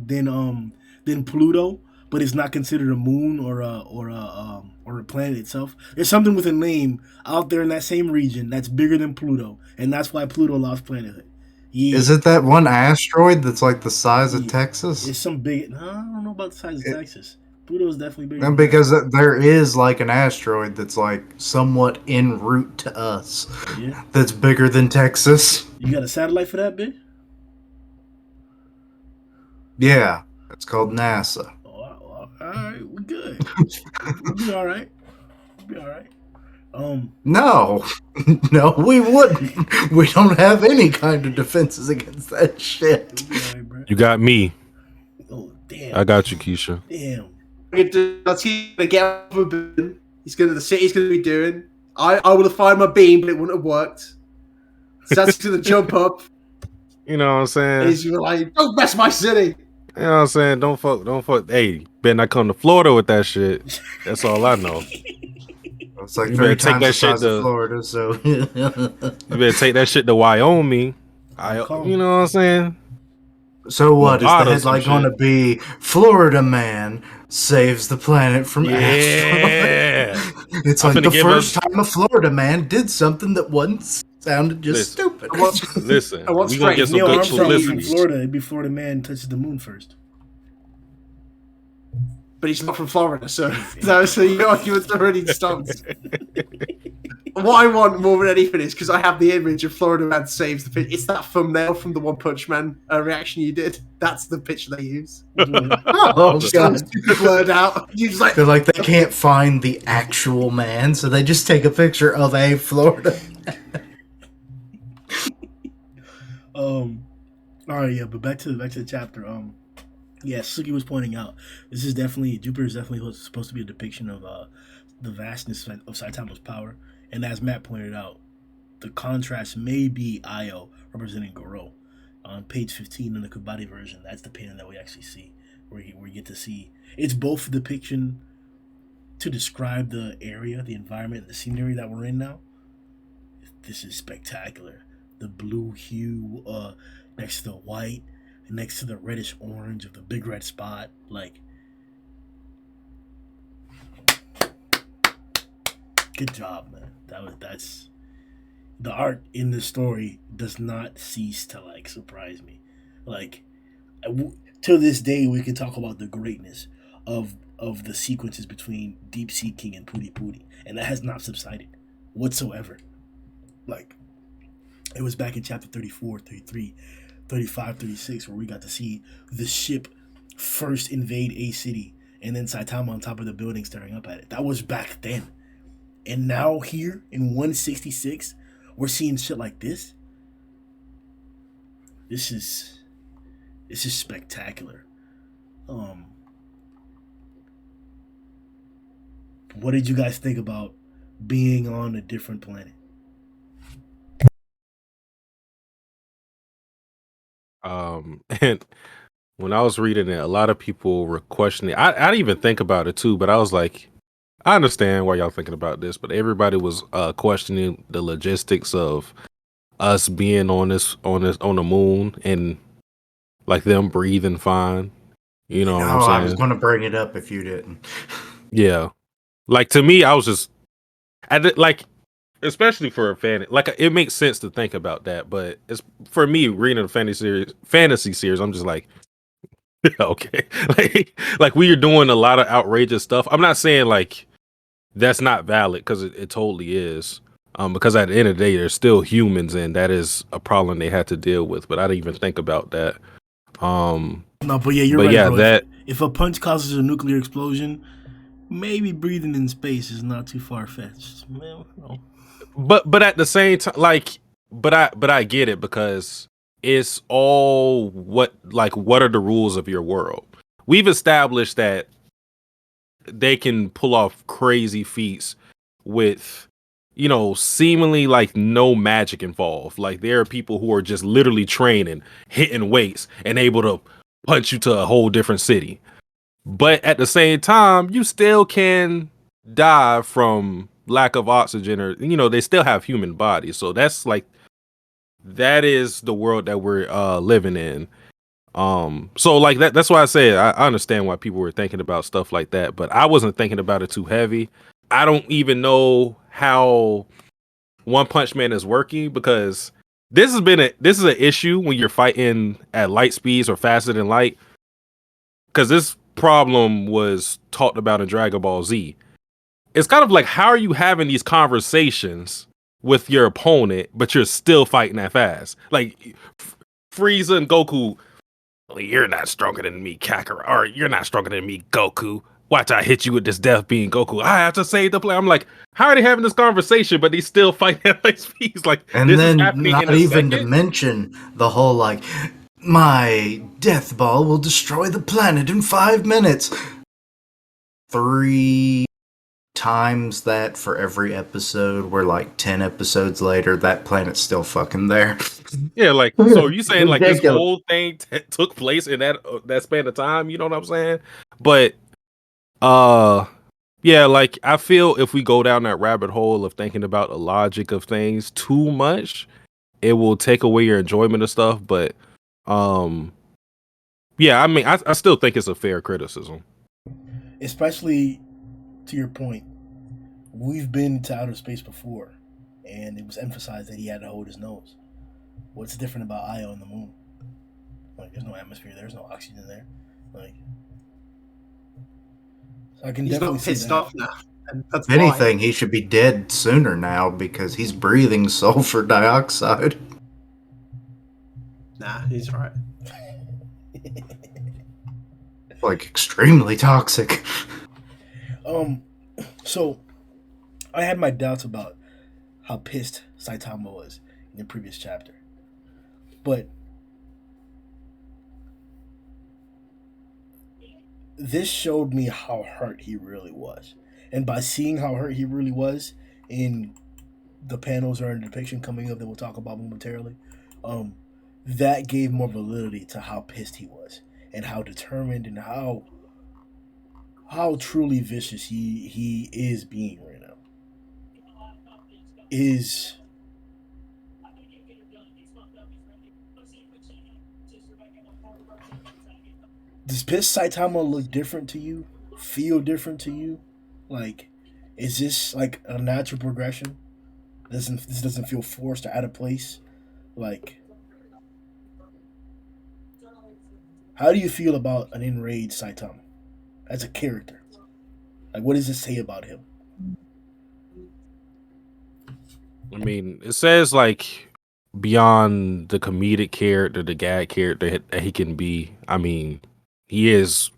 Pluto, but it's not considered a moon or a planet itself? There's something with a name out there in that same region that's bigger than Pluto, and that's why Pluto lost planethood. Yeah. Is it that one asteroid that's like the size of Yeah. Texas? It's some big. No, I don't know about the size of Texas. Pluto's definitely bigger. No, because there is like an asteroid that's like somewhat en route to us. Yeah. That's bigger than Texas. You got a satellite for that, bitch? Yeah, it's call NASA. Oh, all right, we're good. We'll be all right. We'll be all right. No, no, we wouldn't. We don't have any kind of defenses against that shit. We'll be all right, bro. You got me. Oh damn. I got you, Keisha. Damn. That's he's gonna get off a beam. He's gonna be doing. I would have fired my beam, but it wouldn't have worked. So that's gonna jump up. You know what I'm saying? And he's like, "Don't mess my city." You know what I'm saying? Don't fuck. Hey, better not come to Florida with that shit. That's all I know. It's like You 3 better take times that the shit size to- of Florida, so You better take that shit to Wyoming. You know what I'm saying? So what is the Nevada, some headline going to shit. be? Florida man saves the planet from asteroid. Yeah. It's I'm like finna the give first us- time a Florida man did something that once sounded just stupid. Listen, I want we gonna get some Neil good Armstrong was from publicity. Florida. It'd be Florida man touches the moon first. But he's not from Florida, so your argument's already stopped. What I want more than anything is because I have the image of Florida man saves the pitch. It's that thumbnail from the One Punch Man reaction you did. That's the picture they use. Oh god! Super blurred out. You just like They're like they can't find the actual man, so they just take a picture of a Florida. All right, yeah, but back to the chapter. Yeah, Suki was pointing out this is definitely Jupiter is definitely supposed to be a depiction of the vastness of Saitama's power, and as Matt pointed out, the contrast may be Io representing Garou. On page 15 in the Kubati version, that's the painting that we actually see, where we get to see it's both a depiction to describe the area, the environment, and the scenery that we're in now. This is spectacular. The blue hue next to the white, next to the reddish orange of the big red spot, like good job, man. That's the art in the story does not cease to like surprise me. Like to this day, we can talk about the greatness of the sequences between Deep Sea King and Puri Puri, and that has not subsided whatsoever. Like it was back in chapter 34, 33, 35, 36, where we got to see the ship first invade a city and then Saitama on top of the building staring up at it. That was back then. And now here in 166, we're seeing shit like this. This is spectacular. What did you guys think about being on a different planet? And when I was reading it, a lot of people were questioning. I didn't even think about it too, but I was like, I understand why y'all thinking about this, but everybody was questioning the logistics of us being on the moon and like them breathing fine. You know what I'm saying? I was going to bring it up if you didn't. Yeah. Like to me, I was just like, especially for a fan, like it makes sense to think about that, but it's for me reading a fantasy series, I'm just like, okay, like we are doing a lot of outrageous stuff. I'm not saying like that's not valid because it totally is. Because at the end of the day, they're still humans, and that is a problem they had to deal with. But I didn't even think about that. No, but yeah, you're but right. yeah, Bro. that if a punch causes a nuclear explosion, maybe breathing in space is not too far fetched. Well, no. But at the same time, like, but I get it, because it's all what are the rules of your world? We've established that they can pull off crazy feats with, seemingly like no magic involved. Like, there are people who are just literally training, hitting weights, and able to punch you to a whole different city. But at the same time, you still can die from lack of oxygen, or they still have human bodies. So that is the world that we're living in. So like that's why I say I understand why people were thinking about stuff like that, but I wasn't thinking about it too heavy. I don't even know how One Punch Man is working, because this is an issue when you're fighting at light speeds or faster than light, because this problem was talked about in Dragon Ball Z. It's kind of like, how are you having these conversations with your opponent, but you're still fighting that fast? Like, Frieza and Goku, you're not stronger than me, Kakarot, or you're not stronger than me, Goku. Watch, I hit you with this death beam, Goku. I have to save the planet. I'm like, how are they having this conversation, but they still fighting at light speeds? Like, And this then is happening not in a even second? to mention the whole like, my death ball will destroy the planet in 5 minutes. 3 times that for every episode, where like 10 episodes later, that planet's still fucking there. Yeah, like, so are you saying like this Ridiculous. whole thing took place in that span of time? You know what I'm saying? But yeah, like, I feel if we go down that rabbit hole of thinking about the logic of things too much, it will take away your enjoyment of stuff. But yeah, I mean, I still think it's a fair criticism. Especially to your point, we've been to outer space before, and it was emphasized that he had to hold his nose. What's different about Io and the moon? Like, there's no atmosphere there, there's no oxygen there. Like, so I can He's definitely not see pissed that. off now. And that's If anything, he should be dead sooner now, because he's breathing sulfur dioxide. Nah, he's right. Like, extremely toxic. So I had my doubts about how pissed Saitama was in the previous chapter, but this showed me how hurt he really was, and by seeing how hurt he really was in the panels or in the depiction coming up that we'll talk about momentarily, that gave more validity to how pissed he was and how determined and how truly vicious he is being right now. Is Does piss Saitama look different to you? Feel different to you? Like, is this like a natural progression? This doesn't feel forced or out of place? Like, how do you feel about an enraged Saitama as a character? Like, what does this say about him? I mean, it says like, beyond the comedic character, the gag character that he can be, I mean, he is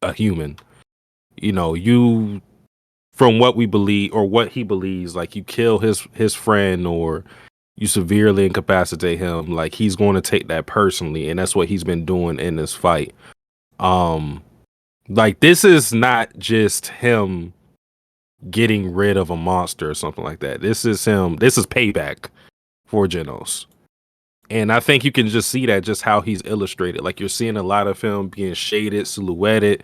a human. You, from what we believe or what he believes, like, you kill his friend or you severely incapacitate him, like, he's going to take that personally, and that's what he's been doing in this fight. Like, this is not just him getting rid of a monster or something like that. This is payback for Genos. And I think you can just see that, just how he's illustrated. Like, you're seeing a lot of him being shaded, silhouetted.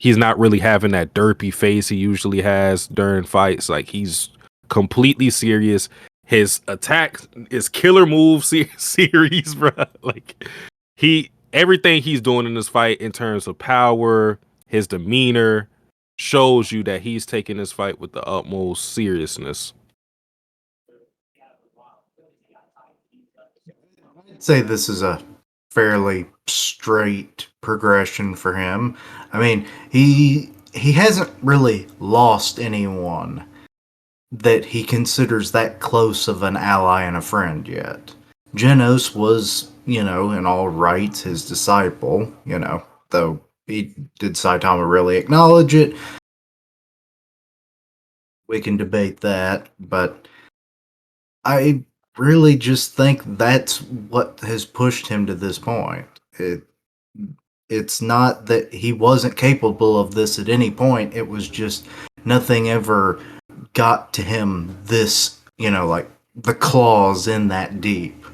He's not really having that derpy face he usually has during fights. Like, he's completely serious. His attack is killer move series, bro. Like, everything he's doing in this fight in terms of power, his demeanor, shows you that he's taking this fight with the utmost seriousness. I'd say this is a fairly straight progression for him. I mean, he hasn't really lost anyone that he considers that close of an ally and a friend yet. Genos was, in all rights, his disciple, though did Saitama really acknowledge it? We can debate that, but I really just think that's what has pushed him to this point. It's not that he wasn't capable of this at any point. It was just nothing ever got to him this, like the claws in that deep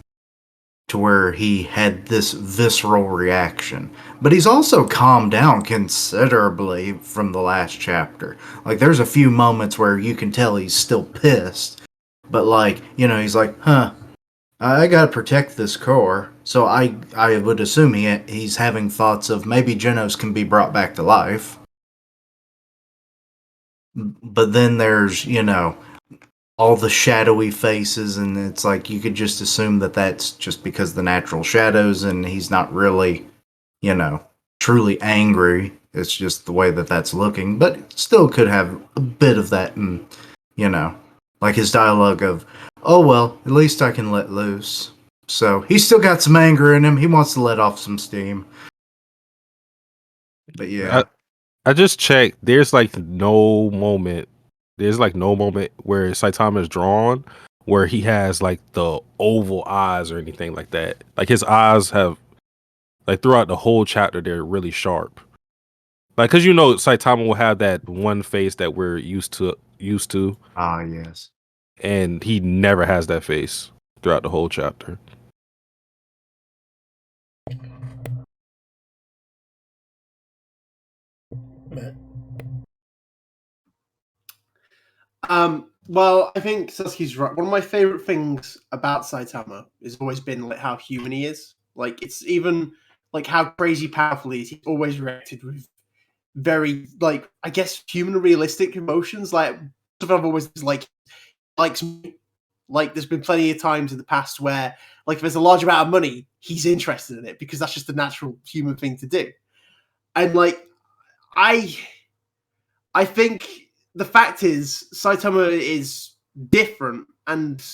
to where he had this visceral reaction. But he's also calmed down considerably from the last chapter. Like, there's a few moments where you can tell he's still pissed, but like, he's like, I gotta protect this core. So I would assume he's having thoughts of maybe Genos can be brought back to life. But then there's, all the shadowy faces, and it's like you could just assume that that's just because the natural shadows, and he's not really, truly angry. It's just the way that that's looking, but it still could have a bit of that, and like his dialogue of, oh well, at least I can let loose. So he's still got some anger in him. He wants to let off some steam. But yeah. I just checked. There's no moment where Saitama is drawn where he has like the oval eyes or anything like that. Like his eyes have, like throughout the whole chapter, they're really sharp. Like, cause Saitama will have that one face that we're used to. Ah, yes. And he never has that face throughout the whole chapter. Matt. Well, I think Satsuki's right. One of my favorite things about Saitama has always been like how human he is. Like, it's even like how crazy powerful he is. He's always reacted with very, like, I guess, human realistic emotions. Like, I've always likes me. Like, there's been plenty of times in the past where, like, if there's a large amount of money, he's interested in it because that's just the natural human thing to do. And like, I think the fact is Saitama is different, and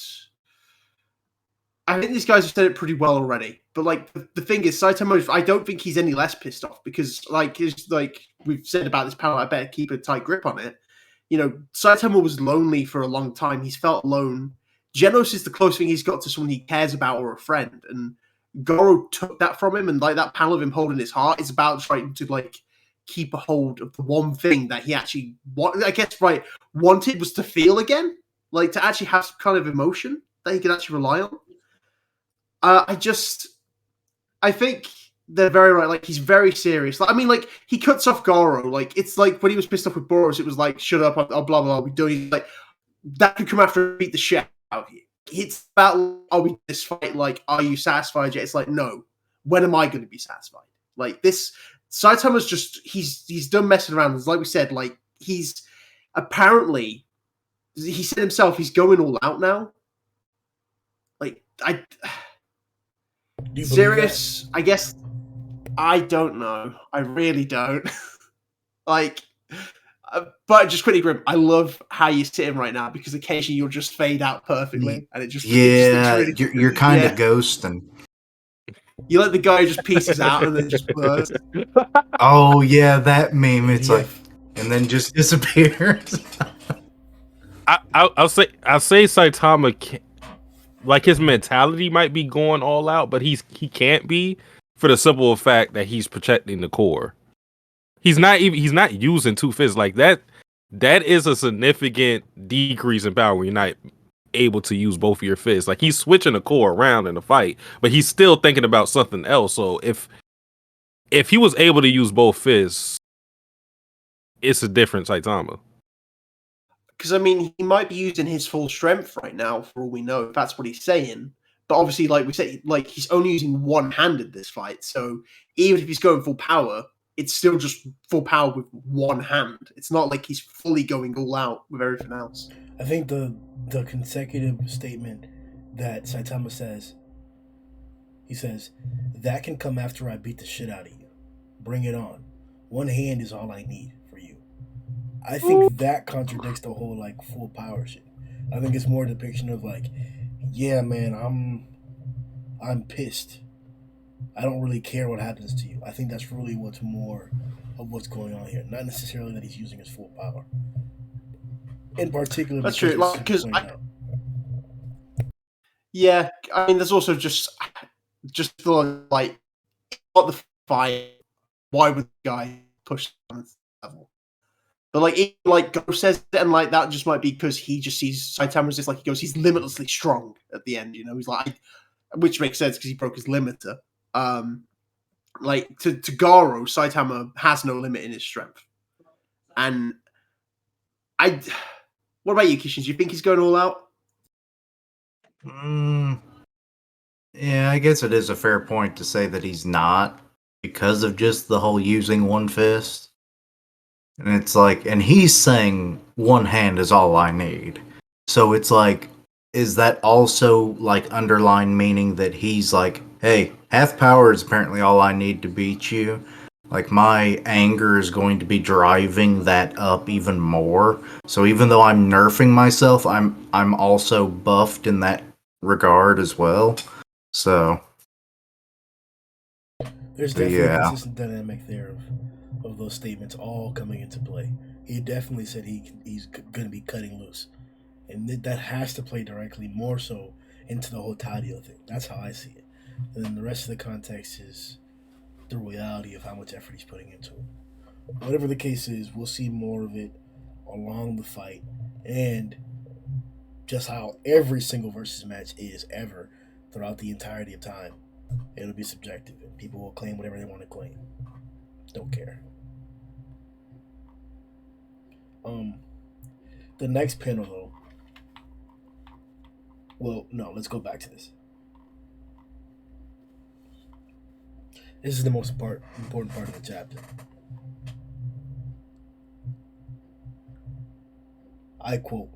I think these guys have said it pretty well already. But like, the thing is, Saitama, I don't think he's any less pissed off because, like, it's like we've said about this panel, I better keep a tight grip on it. Saitama was lonely for a long time. He's felt alone. Genos is the closest thing he's got to someone he cares about or a friend, and Garou took that from him. And like that panel of him holding his heart is about trying to like keep a hold of the one thing that he actually wanted was to feel again, like to actually have some kind of emotion that he could actually rely on. I think they're very right. Like, he's very serious. Like, I mean, like, he cuts off Garou. Like, it's like when he was pissed off with Boros, it was like, shut up, blah, blah, blah, we don't. He's like, that could come after and beat the shit out of you. It's about, are we this fight? Like, are you satisfied yet? It's like, no. When am I going to be satisfied? Like, this, Saitama's just, he's done messing around. Like we said, like, he's apparently, he said himself, he's going all out now. Like, serious, I guess. I don't know. I really don't. Like, but just quickly, Grim, I love how you're sitting right now because occasionally you'll just fade out perfectly, and it just really, you're kind of ghosting. You let the guy just pieces out and then just bursts. Oh yeah, that meme. It's like, and then just disappears. I'll say Saitama can't, like, his mentality might be going all out, but he can't be, for the simple fact that he's protecting the core. He's not using two fists like that. That is a significant decrease in power when you're not able to use both of your fists. Like, he's switching the core around in the fight, but he's still thinking about something else. So if he was able to use both fists, it's a different Saitama. Because, I mean, he might be using his full strength right now, for all we know, if that's what he's saying. But obviously, like we say, like, he's only using one hand in this fight. So even if he's going full power, it's still just full power with one hand. It's not like he's fully going all out with everything else. I think the consecutive statement that Saitama says, he says, that can come after I beat the shit out of you. Bring it on. One hand is all I need for you. I think that contradicts the whole, like, full power shit. I think it's more a depiction of, like, yeah, man, I'm pissed. I don't really care what happens to you. I think that's really what's more of what's going on here. Not necessarily that he's using his full power. In particular, That's because true. Like, as you because pointed out, yeah, I mean, there's also just the like, what the fight? Why would the guy push on this level? But like, even like Garou says it, and like that just might be because he just sees Saitama as just like he goes, he's limitlessly strong at the end. You know, he's like, which makes sense because he broke his limiter. Like to Garou, Saitama has no limit in his strength, and I. What about you, Kishin? Do you think he's going all out? Yeah, I guess it is a fair point to say that he's not because of just the whole using one fist. And it's like, and he's saying one hand is all I need. So it's like, is that also like underlying meaning that he's like, hey, half power is apparently all I need to beat you? Like my anger is going to be driving that up even more. So even though I'm nerfing myself, I'm also buffed in that regard as well. So there's but definitely a yeah. consistent dynamic there of those statements all coming into play. He definitely said he's going to be cutting loose, and that has to play directly more so into the whole Tadio thing. That's how I see it. And then the rest of the context is the reality of how much effort he's putting into it. Whatever the case is, we'll see more of it along the fight, and just how every single versus match is ever throughout the entirety of time. It'll be subjective, and people will claim whatever they want to claim. Don't care. Um, the next panel though. Well, no, let's go back to this. This is the most important part of the chapter. I quote,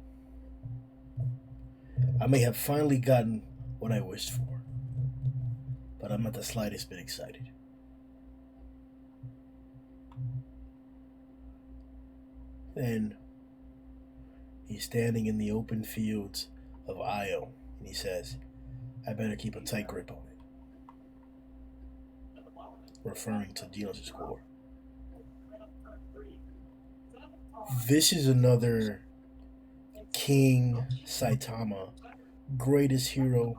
I may have finally gotten what I wished for, but I'm not the slightest bit excited. Then he's standing in the open fields of Io, and he says, I better keep a tight grip on it, referring to Genos' score. This is another King Saitama, greatest hero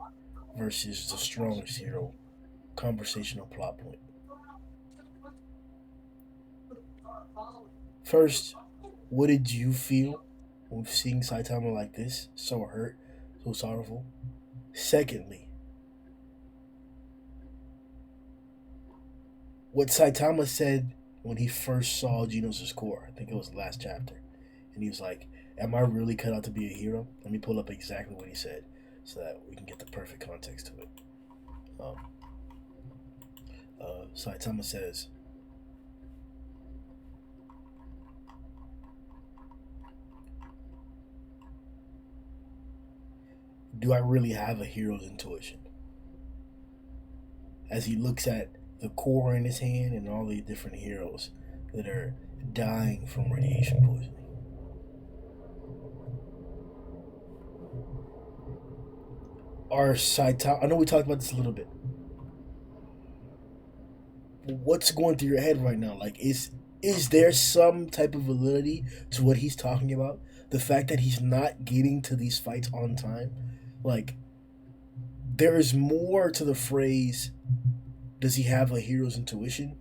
versus the strongest hero, conversational plot point. First, what did you feel when seeing Saitama like this, so hurt, so sorrowful? Secondly, what Saitama said when he first saw Genos' core, I think it was the last chapter, and he was like, am I really cut out to be a hero? Let me pull up exactly what he said so that we can get the perfect context to it. Um, Saitama says, do I really have a hero's intuition? As he looks at the core in his hand and all the different heroes that are dying from radiation poisoning. Are Saitama, I know we talked about this a little bit. What's going through your head right now? Like, is there some type of validity to what he's talking about? The fact that he's not getting to these fights on time? Like, there is more to the phrase, does he have a hero's intuition?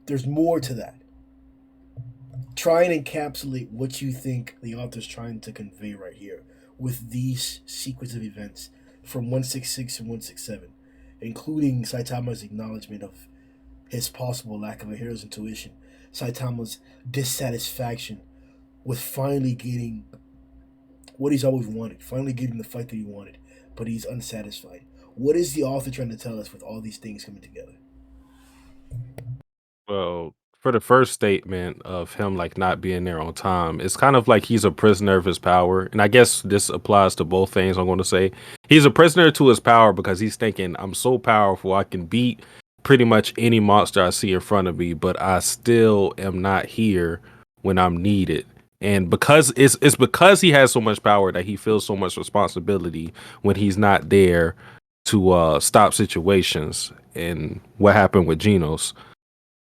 There's more to that. Try and encapsulate what you think the author's trying to convey right here with these sequence of events from 166 and 167, including Saitama's acknowledgement of his possible lack of a hero's intuition, Saitama's dissatisfaction with finally getting what he's always wanted, finally getting the fight that he wanted, but he's unsatisfied. What is the author trying to tell us with all these things coming together? Well, for the first statement of him like not being there on time, it's kind of like he's a prisoner of his power. And I guess this applies to both things I'm going to say. He's a prisoner to his power because he's thinking, I'm so powerful, I can beat pretty much any monster I see in front of me, but I still am not here when I'm needed. And because it's because he has so much power that he feels so much responsibility when he's not there to stop situations and what happened with Genos.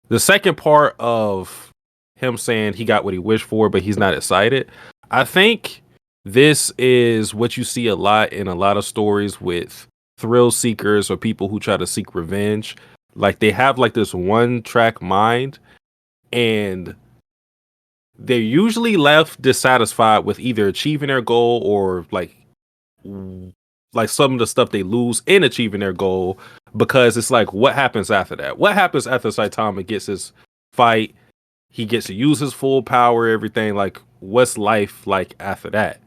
The second part of him saying he got what he wished for, but he's not excited. I think this is what you see a lot in a lot of stories with thrill seekers or people who try to seek revenge. Like they have like this one track mind, and they're usually left dissatisfied with either achieving their goal or like some of the stuff they lose in achieving their goal, because it's like, what happens after that? What happens after Saitama gets his fight? He gets to use his full power, everything. Like, what's life like after that?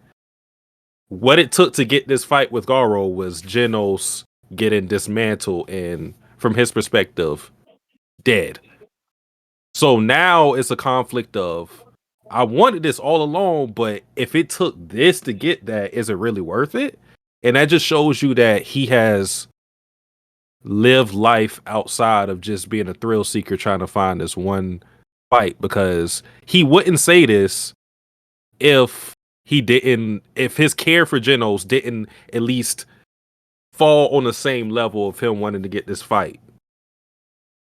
What it took to get this fight with Garou was Genos getting dismantled and, from his perspective, dead. So now it's a conflict of, I wanted this all along, but if it took this to get that, is it really worth it? And that just shows you that he has lived life outside of just being a thrill seeker trying to find this one fight, because he wouldn't say this if his care for Genos didn't at least fall on the same level of him wanting to get this fight.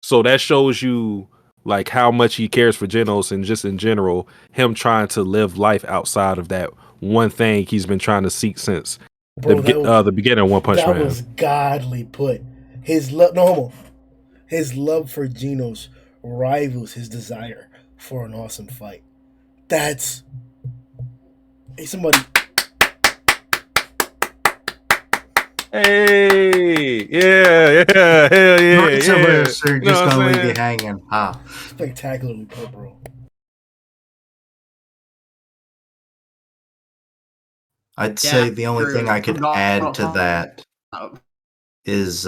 So that shows you like how much he cares for Genos, and just in general, him trying to live life outside of that one thing he's been trying to seek since the beginning of One Punch Man. That was godly put. His love, no homo. His love for Genos rivals his desire for an awesome fight. That's... Hey, somebody... Hey, yeah, hell yeah. Sir, just gonna leave you hanging. Spectacularly put, bro. I'd say the only thing I could add to that is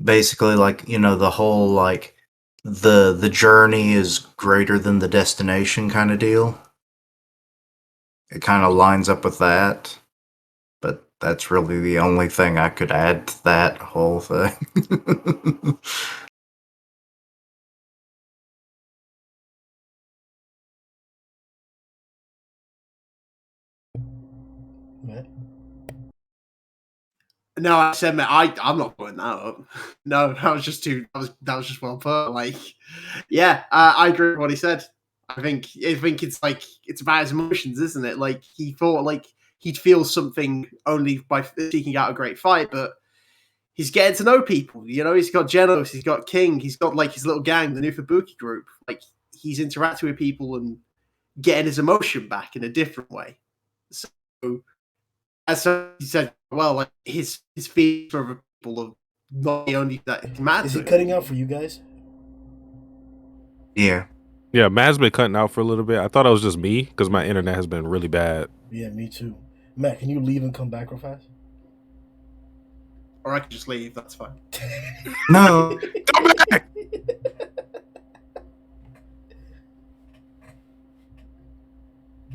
basically like, you know, the whole like the journey is greater than the destination kind of deal. It kind of lines up with that, but that's really the only thing I could add to that whole thing. No, I said, man, I'm not putting that up. No, that was just well put. Like, yeah, I agree with what he said. I think it's like, it's about his emotions, isn't it? Like, he thought like he'd feel something only by seeking out a great fight, but he's getting to know people. You know, he's got Genos, he's got King, he's got like his little gang, the new Fubuki group. Like, he's interacting with people and getting his emotion back in a different way. So, as he said, well, like his feelings for other people are not the only that matter. Is it cutting out for you guys? Yeah. Yeah, Matt's been cutting out for a little bit. I thought it was just me because my internet has been really bad. Yeah, me too. Matt, can you leave and come back real fast? Or I can just leave, that's fine. No. Come back!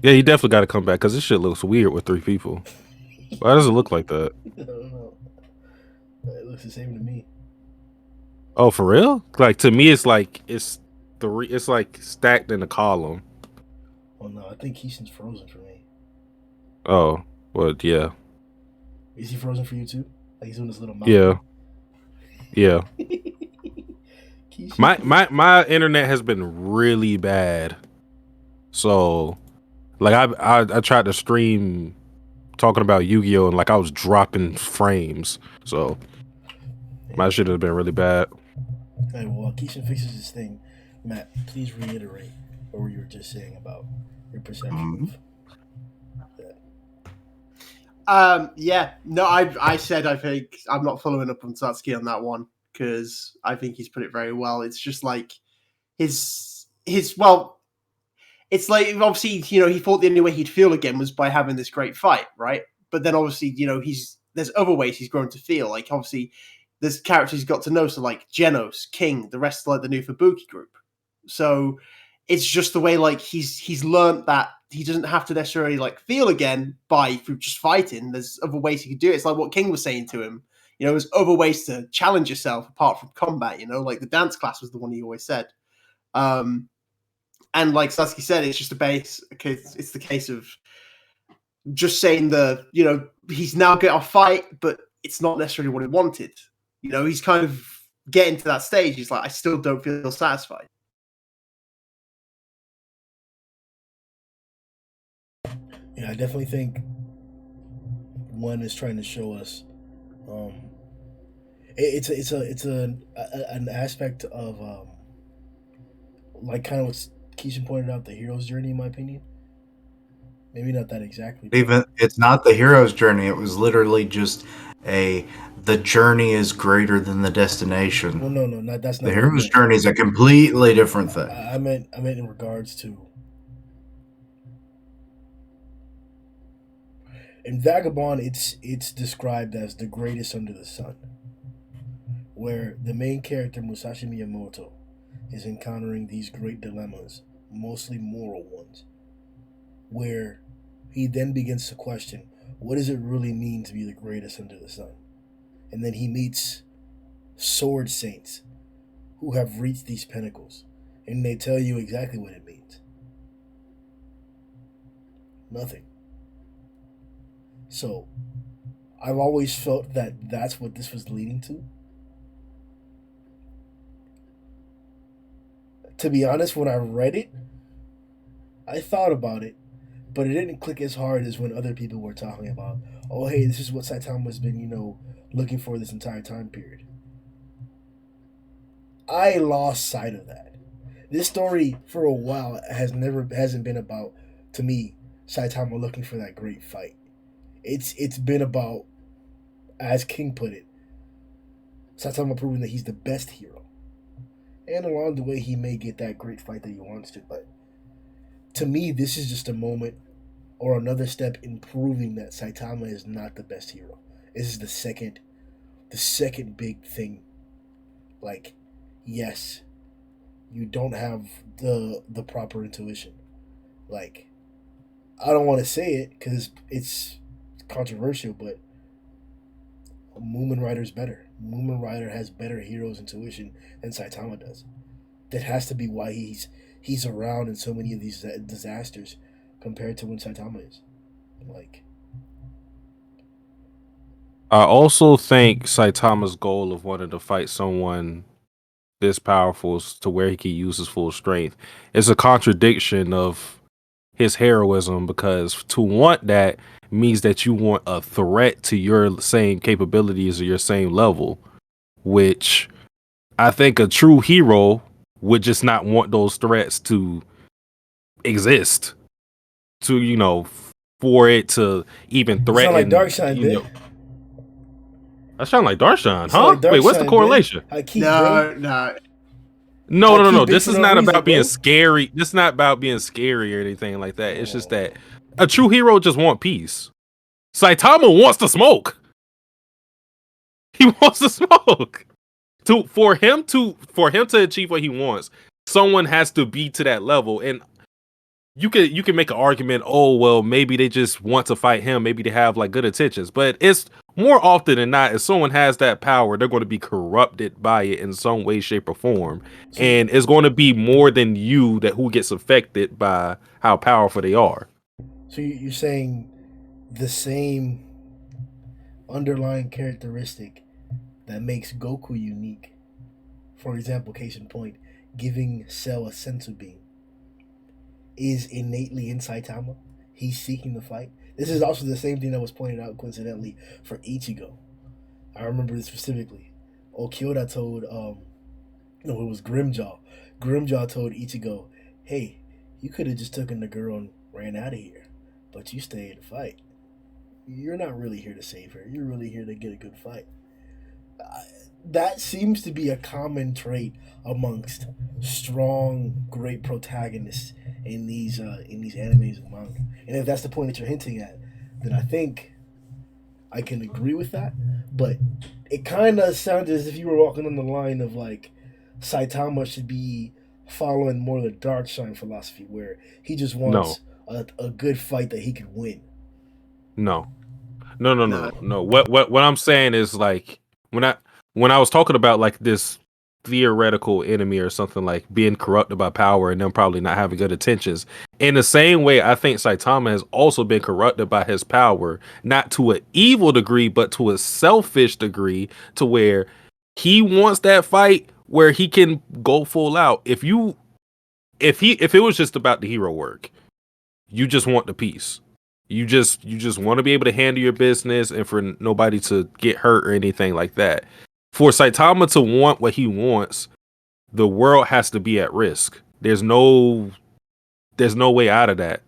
Yeah, you definitely got to come back because this shit looks weird with 3 people. Why does it look like that? I don't know. It looks the same to me. Oh, for real? Like, to me, it's like it's like stacked in a column. Oh no, I think Keishan's frozen for me. Oh, well, yeah. Is he frozen for you too? Like he's doing this little mouth. Yeah. my internet has been really bad. So, like, I tried to stream talking about Yu-Gi-Oh! And like I was dropping frames. So my shit has been really bad. Hey, well, Keishan fixes this thing. Matt, please reiterate what you were just saying about your perception of that. Yeah, no, I said I think I'm not following up on Satsuki on that one because I think he's put it very well. It's just like his well, it's like obviously, you know, he thought the only way he'd feel again was by having this great fight, right? But then obviously, you know, there's other ways he's grown to feel. Like obviously, there's characters he's got to know, so like Genos, King, the rest of like the new Fubuki group. So it's just the way like he's learned that he doesn't have to necessarily like feel again through just fighting. There's other ways he could do it. It's like what King was saying to him. You know, there's other ways to challenge yourself apart from combat. You know, like the dance class was the one he always said. And like Satsuki said, it's just it's the case of just saying you know, he's now got a fight, but it's not necessarily what he wanted. You know, he's kind of getting to that stage. He's like, I still don't feel satisfied. Yeah, I definitely think one is trying to show us. It's an aspect of like kind of what Keisha pointed out, the hero's journey, in my opinion. Maybe not that exactly. Even it's not the hero's journey. It was literally just the journey is greater than the destination. Well, no, that's not. The hero's journey is a completely different thing. I meant in regards to in Vagabond. It's described as the greatest under the sun, where the main character Musashi Miyamoto is encountering these great dilemmas, mostly moral ones, where he then begins to question, what does it really mean to be the greatest under the sun? And then he meets sword saints who have reached these pinnacles, and they tell you exactly what it means. Nothing. So, I've always felt that that's what this was leading to. To be honest, when I read it, I thought about it, but it didn't click as hard as when other people were talking about, oh, hey, this is what Saitama's been, looking for this entire time period. I lost sight of that. This story, for a while, hasn't been about, to me, Saitama looking for that great fight. It's been about, as King put it, Saitama proving that he's the best hero. And along the way, he may get that great fight that he wants to, but to me, this is just a moment or another step in proving that Saitama is not the best hero. This is the second big thing. Like, yes, you don't have the proper intuition. Like, I don't want to say it because it's controversial, but Moomin Rider's better. Moomin Rider has better hero's intuition than Saitama does. That has to be why he's around in so many of these disasters compared to when Saitama is. Like, I also think Saitama's goal of wanting to fight someone this powerful to where he can use his full strength is a contradiction of his heroism, because to want that means that you want a threat to your same capabilities or your same level, which I think a true hero would just not want those threats to exist, to for it to even threaten. Like Darkshine did. That sound like Darshan, huh? Like wait, what's the correlation? No. This is not about being scary. This is not about being scary or anything like that. It's just that a true hero just wants peace. Saitama wants to smoke. He wants to smoke. For him to achieve what he wants, someone has to be to that level. And you can make an argument, oh well, maybe they just want to fight him, maybe they have like good intentions, but it's more often than not, if someone has that power, they're going to be corrupted by it in some way, shape, or form, and it's going to be more than you who gets affected by how powerful they are. So you're saying the same underlying characteristic that makes Goku unique, for example, case in point, giving Cell a sensu beam, is innately in Saitama. He's seeking the fight. This is also the same thing that was pointed out coincidentally for Ichigo. I remember this specifically. Okyoda told, it was Grimjaw. Grimjaw told Ichigo, hey, you could have just taken the girl and ran out of here, but you stayed to fight. You're not really here to save her. You're really here to get a good fight. That seems to be a common trait amongst strong, great protagonists in these animes and manga. And if that's the point that you're hinting at, then I think I can agree with that. But it kind of sounded as if you were walking on the line of like Saitama should be following more the Darkshine philosophy, where he just wants a good fight that he can win. No. What I'm saying is, like, when I was talking about like this theoretical enemy or something, like being corrupted by power and them probably not having good intentions. In the same way, I think Saitama has also been corrupted by his power, not to an evil degree, but to a selfish degree, to where he wants that fight where he can go full out. If it was just about the hero work, you just want the peace. You just want to be able to handle your business and for nobody to get hurt or anything like that. For Saitama to want what he wants, the world has to be at risk. There's no way out of that.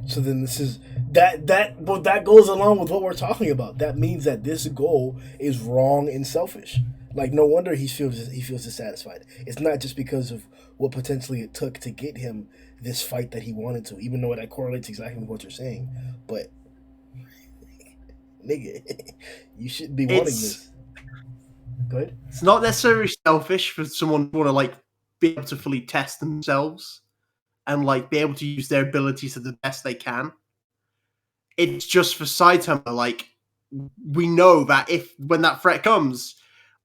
So then this is that goes along with what we're talking about. That means that this goal is wrong and selfish. Like, no wonder he feels dissatisfied. It's not just because of what potentially it took to get him this fight that he wanted to, even though that correlates exactly with what you're saying. But nigga, you shouldn't be wanting this. Good. It's not necessarily selfish for someone to want to like be able to fully test themselves and like be able to use their abilities to the best they can. It's just for Saitama, like, we know that if when that threat comes,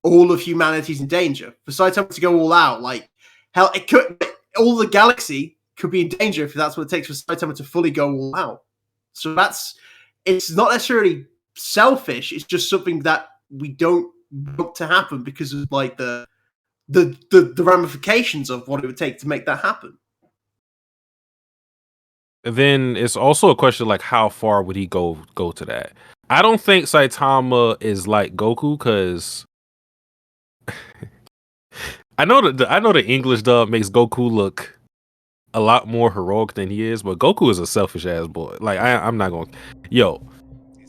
all of humanity's in danger. For Saitama to go all out, like, hell, it could, all the galaxy could be in danger if that's what it takes for Saitama to fully go all out. So it's not necessarily selfish. It's just something that we don't want to happen because of like the ramifications of what it would take to make that happen. And then it's also a question like, how far would he go to that? I don't think Saitama is like Goku, because I know the English dub makes Goku look a lot more heroic than he is, but Goku is a selfish ass boy. Like, I'm not going. Yo,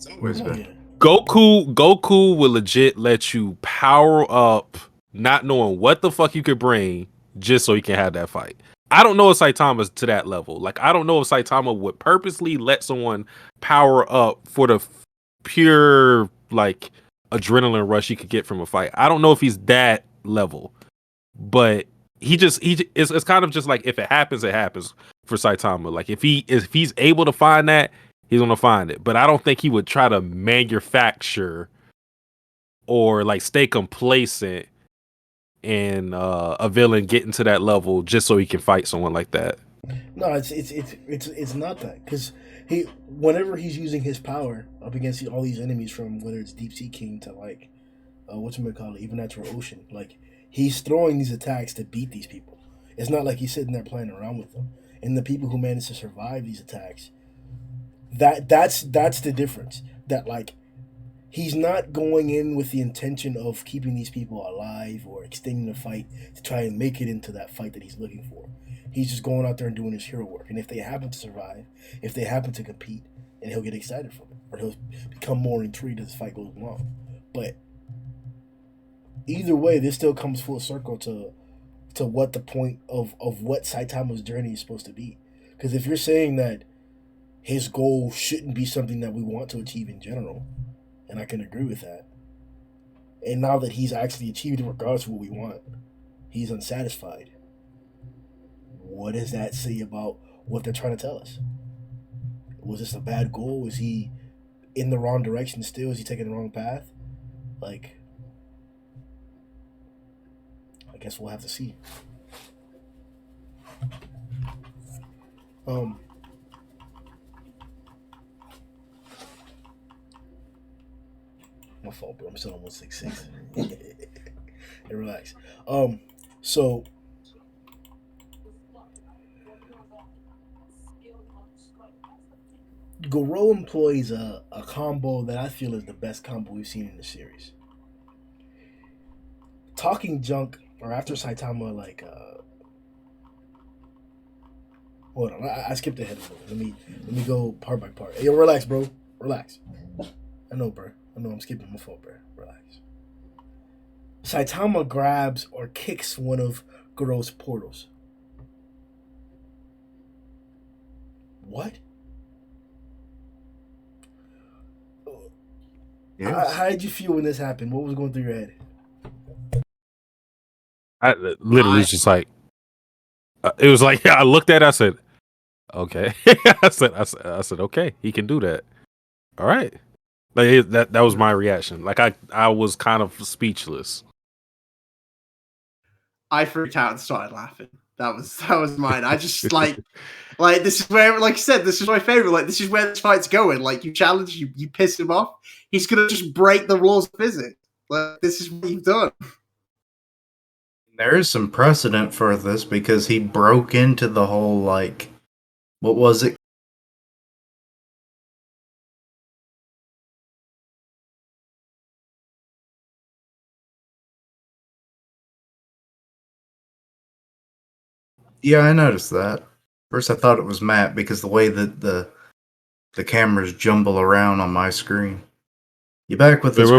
He's always been. Goku will legit let you power up, not knowing what the fuck you could bring, just so he can have that fight. I don't know if Saitama's to that level. Like, I don't know if Saitama would purposely let someone power up for the pure like adrenaline rush he could get from a fight. I don't know if he's that level, but it's kind of just like, if it happens, it happens for Saitama. Like, if he's able to find that, he's gonna find it. But I don't think he would try to manufacture or like stay complacent and a villain getting to that level just so he can fight someone like that. No, it's not that, because whenever he's using his power up against all these enemies, from whether it's Deep Sea King to like whatchamacallit, even Natural Ocean, like, he's throwing these attacks to beat these people. It's not like he's sitting there playing around with them. And the people who manage to survive these attacks, that's the difference. That, like, he's not going in with the intention of keeping these people alive or extending the fight to try and make it into that fight that he's looking for. He's just going out there and doing his hero work. And if they happen to survive, if they happen to compete, and he'll get excited from it, or he'll become more intrigued as the fight goes along. But either way, this still comes full circle to what the point of what Saitama's journey is supposed to be. Because if you're saying that his goal shouldn't be something that we want to achieve in general, and I can agree with that, and now that he's actually achieved it regardless of what we want, he's unsatisfied. What does that say about what they're trying to tell us? Was this a bad goal? Is he in the wrong direction still? Is he taking the wrong path? Like, I guess we'll have to see. My fault, bro. I'm still on 166. Hey, relax. So Garou employs a combo that I feel is the best combo we've seen in the series. Talking junk, or after Saitama, like, hold on, I skipped ahead a little. Let me go part by part. Hey, yo, relax, bro. Relax. I know, bro. I know I'm skipping my fault, bro. Relax. Saitama grabs or kicks one of Garou's portals. What? Yes. How did you feel when this happened? What was going through your head? I literally was just like, it was like, I looked at it, I said, okay. I said, okay, he can do that. All right. Like that was my reaction. Like I was kind of speechless. I freaked out and started laughing. That was mine. I just like this is where, like I said, this is my favorite. Like, this is where this fight's going. Like, you challenge, you piss him off, he's gonna just break the laws of physics. Like, this is what you've done. There is some precedent for this because he broke into the whole, like, what was it? Yeah, I noticed that. First, I thought it was Matt because the way that the cameras jumble around on my screen. You back with this?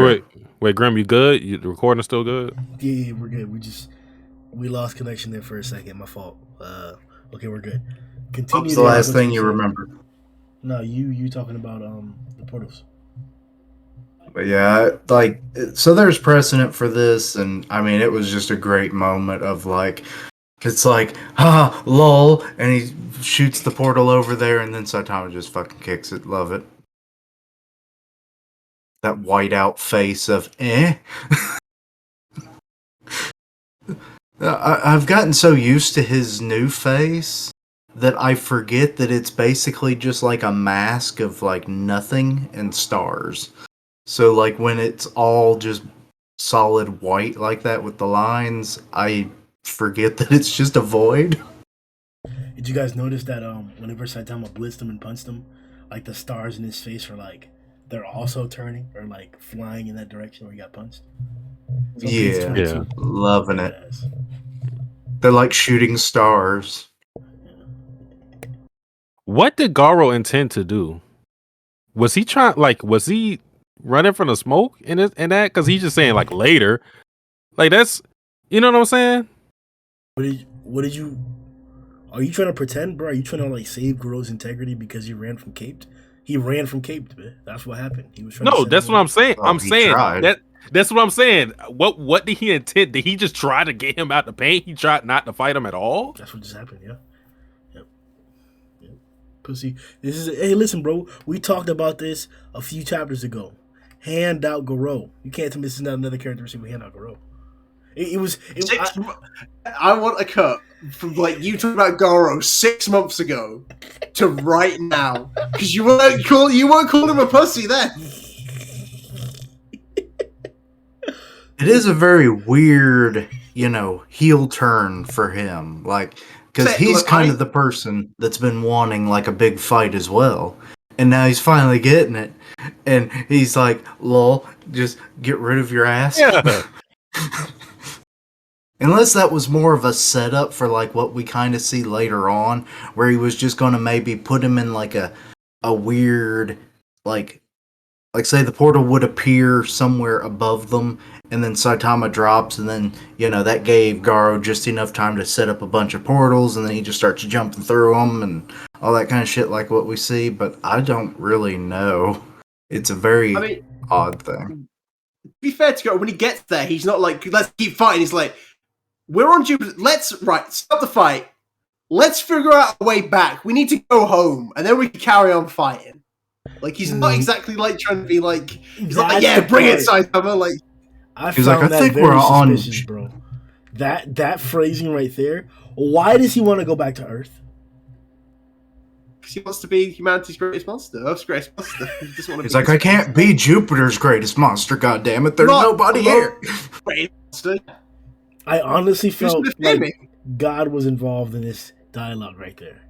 Wait, Grim, you good? The recording still good? Yeah, we're good. We lost connection there for a second. My fault. Okay, we're good. Continue. What's the last thing you remember? No, you talking about the portals. But yeah, like, so there's precedent for this, and I mean, it was just a great moment of like, it's like, lol, and he shoots the portal over there, and then Saitama just fucking kicks it. Love it. That whiteout face of I've gotten so used to his new face that I forget that it's basically just like a mask of like nothing and stars. So like when it's all just solid white like that with the lines, I forget that it's just a void. Did you guys notice that whenever Saitama blitzed him and punched him, like the stars in his face are like they're also turning or like flying in that direction where he got punched? So yeah, loving it. They're like shooting stars. What did Garou intend to do? Was he running from the smoke in that? Because he's just saying like later, like that's, you know what I'm saying? What did you? Are you trying to pretend, bro? Are you trying to like save Garou's integrity because he ran from Caped? He ran from Caped, man. That's what happened. He was trying. No, that's what I'm saying. I'm saying that's what I'm saying. What did he intend? Did he just try to get him out the paint? He tried not to fight him at all? That's what just happened, yeah. Yep. Pussy. Hey, listen, bro. We talked about this a few chapters ago. Hand out Garou. You can't tell me this is not another characteristic we hand out Garou. I want a cut from like you talking about Garou 6 months ago to right now because you weren't call him a pussy then. It is a very weird, heel turn for him. Like, because he's kind of the person that's been wanting like a big fight as well. And now he's finally getting it. And he's like, lol, just get rid of your ass. Yeah. Unless that was more of a setup for like what we kind of see later on, where he was just going to maybe put him in like a weird, like say the portal would appear somewhere above them, and then Saitama drops, and then, that gave Garou just enough time to set up a bunch of portals, and then he just starts jumping through them and all that kind of shit like what we see, but I don't really know. It's a very odd thing. To be fair to Garou, when he gets there, he's not like, let's keep fighting. He's like, we're on Jupiter. Stop the fight. Let's figure out a way back. We need to go home, and then we can carry on fighting. Like, he's not exactly like trying to be like, he's like, yeah, bring it, Saitama. Like, I think we're on, bro. That phrasing right there. Why does he want to go back to Earth? Because he wants to be humanity's greatest monster, Earth's greatest monster. He's like, I can't be Jupiter's greatest monster. God damn it, there's nobody here. Greatest monster. I honestly felt like God was involved in this dialogue right there.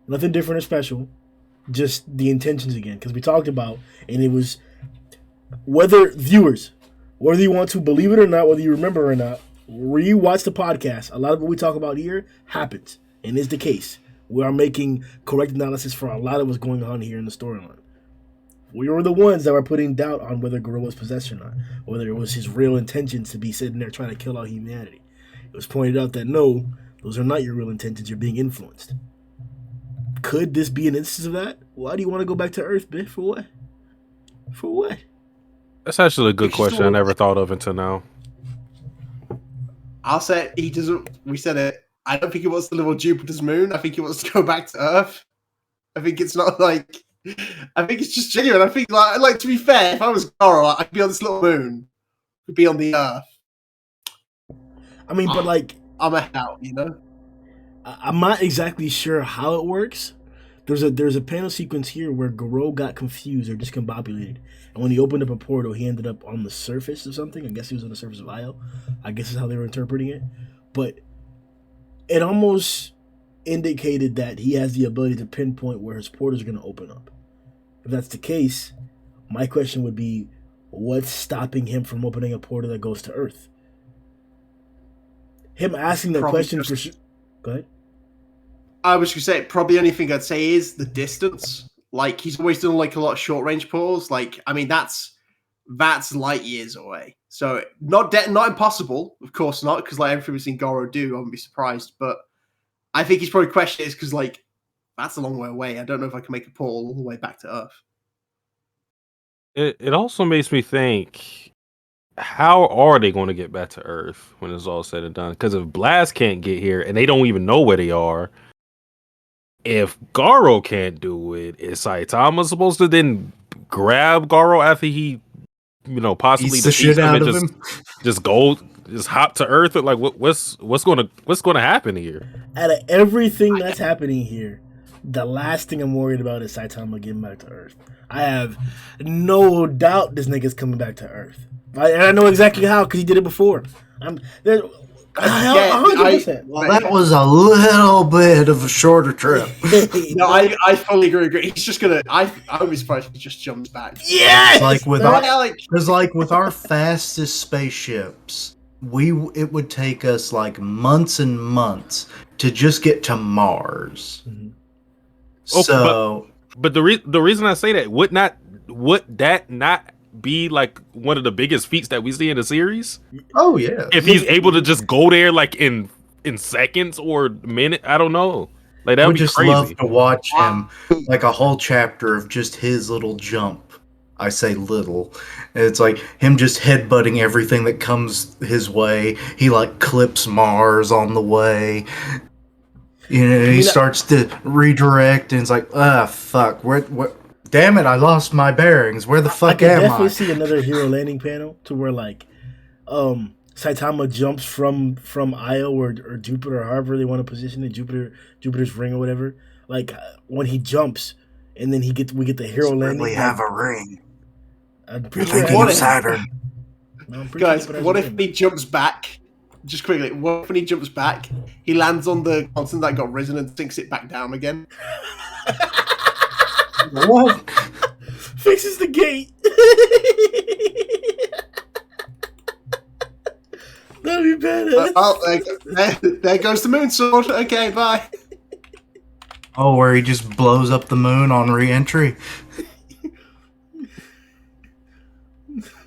Nothing different or special, just the intentions again. Because we talked about, and it was whether you want to believe it or not, whether you remember or not, rewatch the podcast. A lot of what we talk about here happens and is the case. We are making correct analysis for a lot of what's going on here in the storyline. We were the ones that were putting doubt on whether Garou was possessed or not, whether it was his real intentions to be sitting there trying to kill all humanity. It was pointed out that no, those are not your real intentions. You're being influenced. Could this be an instance of that? Why do you want to go back to Earth, bitch? For what? For what? That's actually a good question I never thought of until now. I'll say he doesn't. We said it. I don't think he wants to live on Jupiter's moon. I think he wants to go back to Earth. I think it's not like I think it's just genuine. I think, like to be fair, if I was Garou, I'd be on this little moon. Could be on the Earth. I mean, but like, I'm a out, you know. I'm not exactly sure how it works. There's a panel sequence here where Garou got confused or discombobulated, and when he opened up a portal, he ended up on the surface of something. I guess he was on the surface of Io. I guess is how they were interpreting it, but it almost indicated that he has the ability to pinpoint where his portals are going to open up. If that's the case, my question would be, what's stopping him from opening a portal that goes to Earth? Him asking that question for sure. Go ahead. I was gonna say, probably the only thing I'd say is the distance. Like, he's always done like a lot of short range portals. Like, I mean, that's light years away. So not impossible, of course not, because like everything we've seen Garou do, I wouldn't be surprised. But I think he's probably questioning is because like that's a long way away. I don't know if I can make a portal all the way back to Earth. It also makes me think, how are they going to get back to Earth when it's all said and done? Because if Blast can't get here and they don't even know where they are, if Garou can't do it, is Saitama supposed to then grab Garou after he, possibly Eats the shit out of him? just hop to Earth? Like, what's gonna happen here? Out of everything that's happening here, the last thing I'm worried about is Saitama getting back to Earth. I have no doubt this nigga's coming back to Earth. And I know exactly how, because he did it before. 100%. Well, that was a little bit of a shorter trip. No, I fully agree. He's just gonna. I would be surprised if he just jumps back. Yes, like with our fastest spaceships, it would take us like months and months to just get to Mars. Mm-hmm. So, but the reason I say that, would that not be like one of the biggest feats that we see in the series? Oh yeah, if he's able to just go there like in seconds or minute, I don't know. Like, that would be just crazy. love to watch him, like a whole chapter of just his little jump. I say little. It's like him just headbutting everything that comes his way. He like clips Mars on the way. He starts to redirect, and it's like, fuck, what? Damn it, I lost my bearings. Where the fuck am I? I can definitely see another hero landing panel to where like Saitama jumps from Io or Jupiter, or however they want to position it, Jupiter's ring or whatever. Like when he jumps and then we get the hero landing. Really have a ring. I'm You're pretty thinking of Saturn. Guys, what if he jumps back? Just quickly, what if when he jumps back, he lands on the continent that got risen and sinks it back down again? What? Fixes the gate. That'd be badass. There goes the moon sword. Okay, bye. Oh, where he just blows up the moon on re-entry.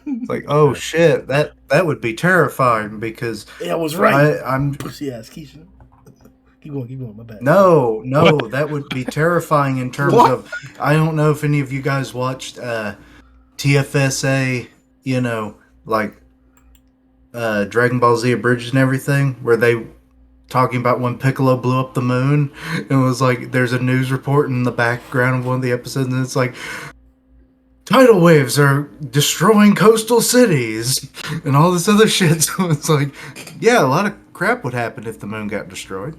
It's like, oh shit, that would be terrifying because I was right. I'm pussy ass Keisha. Keep going, my bad. No, that would be terrifying in terms of, I don't know if any of you guys watched TFSA, like Dragon Ball Z Abridged and everything, where they talking about when Piccolo blew up the moon, and it was like, there's a news report in the background of one of the episodes, and it's like, tidal waves are destroying coastal cities, and all this other shit. So it's like, yeah, a lot of crap would happen if the moon got destroyed.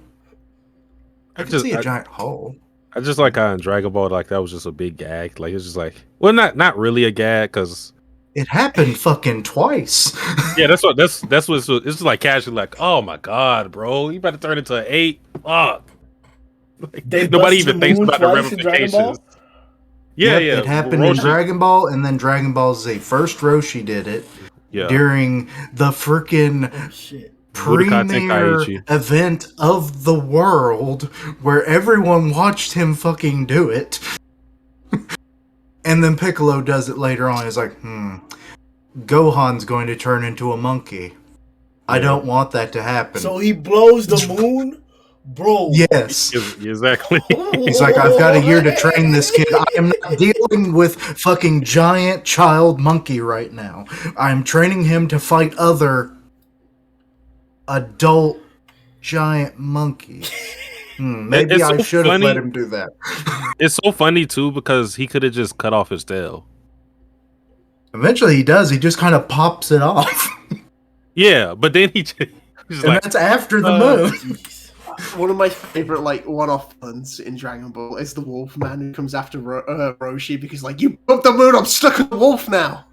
I could see a giant hole. I just like how in Dragon Ball, like, that was just a big gag. Like, it's just like, well, not really a gag, because it happened fucking twice. Yeah, that's what it's just like casually, like, oh my god, bro, you better turn into an 8. Fuck. Like, nobody even thinks about the ramifications. Yeah, It happened in Dragon Ball and then Dragon Ball Z. First Roshi did it during the freaking premier event of the world where everyone watched him fucking do it. And then Piccolo does it later on. He's like, Gohan's going to turn into a monkey. I don't want that to happen. So he blows the moon? Bro. Yes. Exactly. He's like, I've got a year to train this kid. I am not dealing with fucking giant child monkey right now. I'm training him to fight other adult giant monkeys. Maybe It's I so should have let funny. him do that. It's so funny too because he could have just cut off his tail. Eventually he does. He just kind of pops it off. Yeah, but then he's And like, that's after the moon. Jeez. One of my favorite like one-off puns in Dragon Ball is the wolf man who comes after Roshi because like you broke the moon, I'm stuck with the wolf now.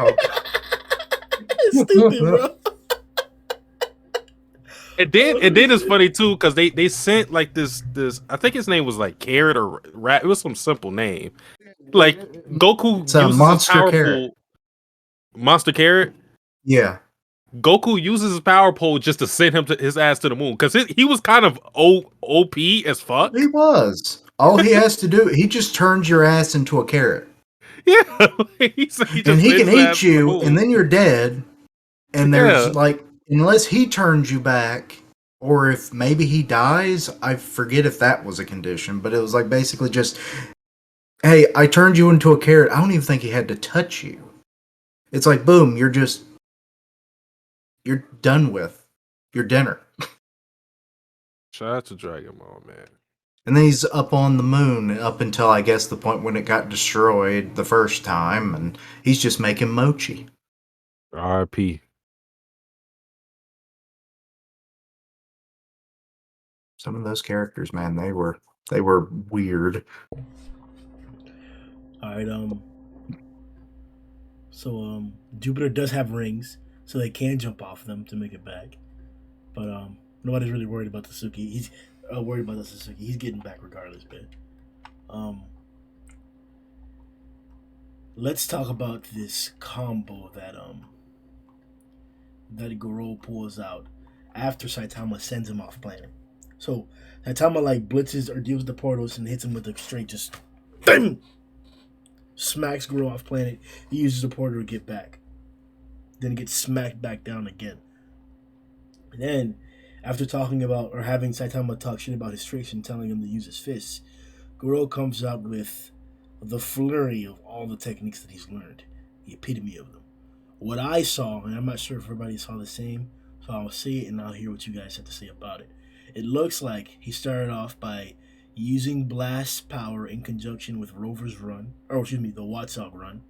Oh. Stupid, bro. and then it's funny too because they sent like this I think his name was like Carrot or Rat. It was some simple name. Like Goku It's a uses monster his power carrot. pole. Monster Carrot. Yeah. Goku uses his power pole just to send his ass to the moon because he was kind of OP as fuck. He was. All he has to do, he just turns your ass into a carrot. Yeah, he And just he sends can his ass eat to the you, moon. and then you're dead. And there's Yeah. like, unless he turns you back, or if maybe he dies, I forget if that was a condition, but it was like basically just, hey, I turned you into a carrot. I don't even think he had to touch you. It's like, boom, you're done with your dinner. Shout out to Dragon Ball, man. And then he's up on the moon up until I guess the point when it got destroyed the first time, and he's just making mochi. R.I.P. Some of those characters, man, they were weird. All right. So Jupiter does have rings, so they can jump off them to make it back. But nobody's really worried about the Satsuki. He's worried about the Satsuki. He's getting back regardless, man. Let's talk about this combo that Garou pulls out after Saitama sends him off planet. So Saitama like blitzes or deals the portals and hits him with a straight just bam! Smacks Garou off planet. He uses the portal to get back. Then he gets smacked back down again. And then, after talking about or having Saitama talk shit about his tricks and telling him to use his fists, Garou comes out with the flurry of all the techniques that he's learned, the epitome of them. What I saw, and I'm not sure if everybody saw the same, so I'll say it and I'll hear what you guys have to say about it. It looks like he started off by using blast power in conjunction with Rover's run, or excuse me, the Watsog run.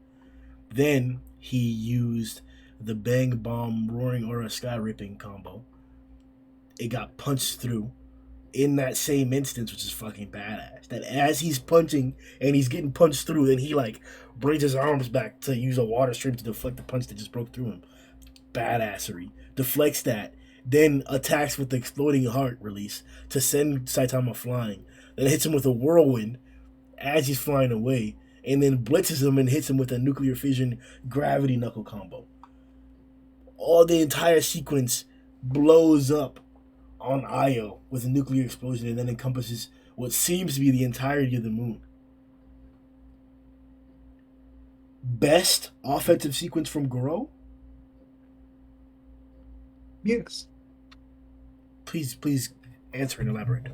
Then he used the Bang Bomb Roaring Aura Sky Ripping combo. It got punched through in that same instance, which is fucking badass. That as he's punching and he's getting punched through, then he like brings his arms back to use a water stream to deflect the punch that just broke through him. Badassery. Deflects that, then attacks with the exploding heart release to send Saitama flying. Then hits him with a whirlwind as he's flying away, and then blitzes him and hits him with a nuclear fission gravity knuckle combo. All the entire sequence blows up on Io with a nuclear explosion and then encompasses what seems to be the entirety of the moon. Best offensive sequence from Garou? Yes. Please answer and elaborate.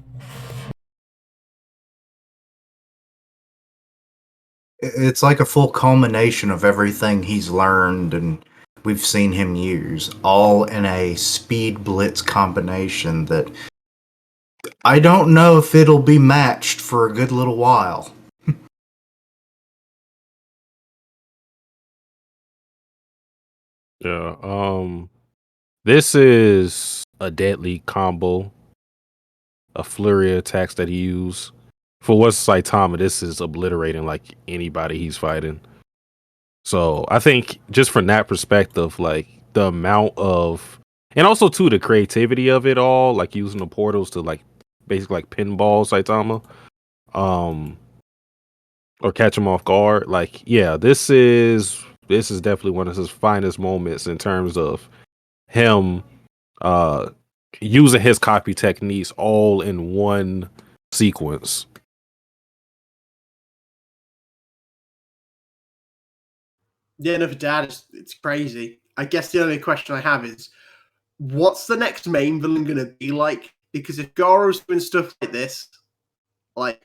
It's like a full culmination of everything he's learned and we've seen him use, all in a speed blitz combination that I don't know if it'll be matched for a good little while. Yeah. This is a deadly combo, a flurry of attacks that he used. For what's Saitama, this is obliterating like anybody he's fighting. So I think just from that perspective, like the amount of, and also too the creativity of it all, like using the portals to like basically like pinball Saitama, or catch him off guard. Like, yeah, this is definitely one of his finest moments in terms of him using his copy techniques all in one sequence. Yeah, no, for Dad, it's crazy. I guess the only question I have is, what's the next main villain going to be like? Because if Garou's doing stuff like this, like,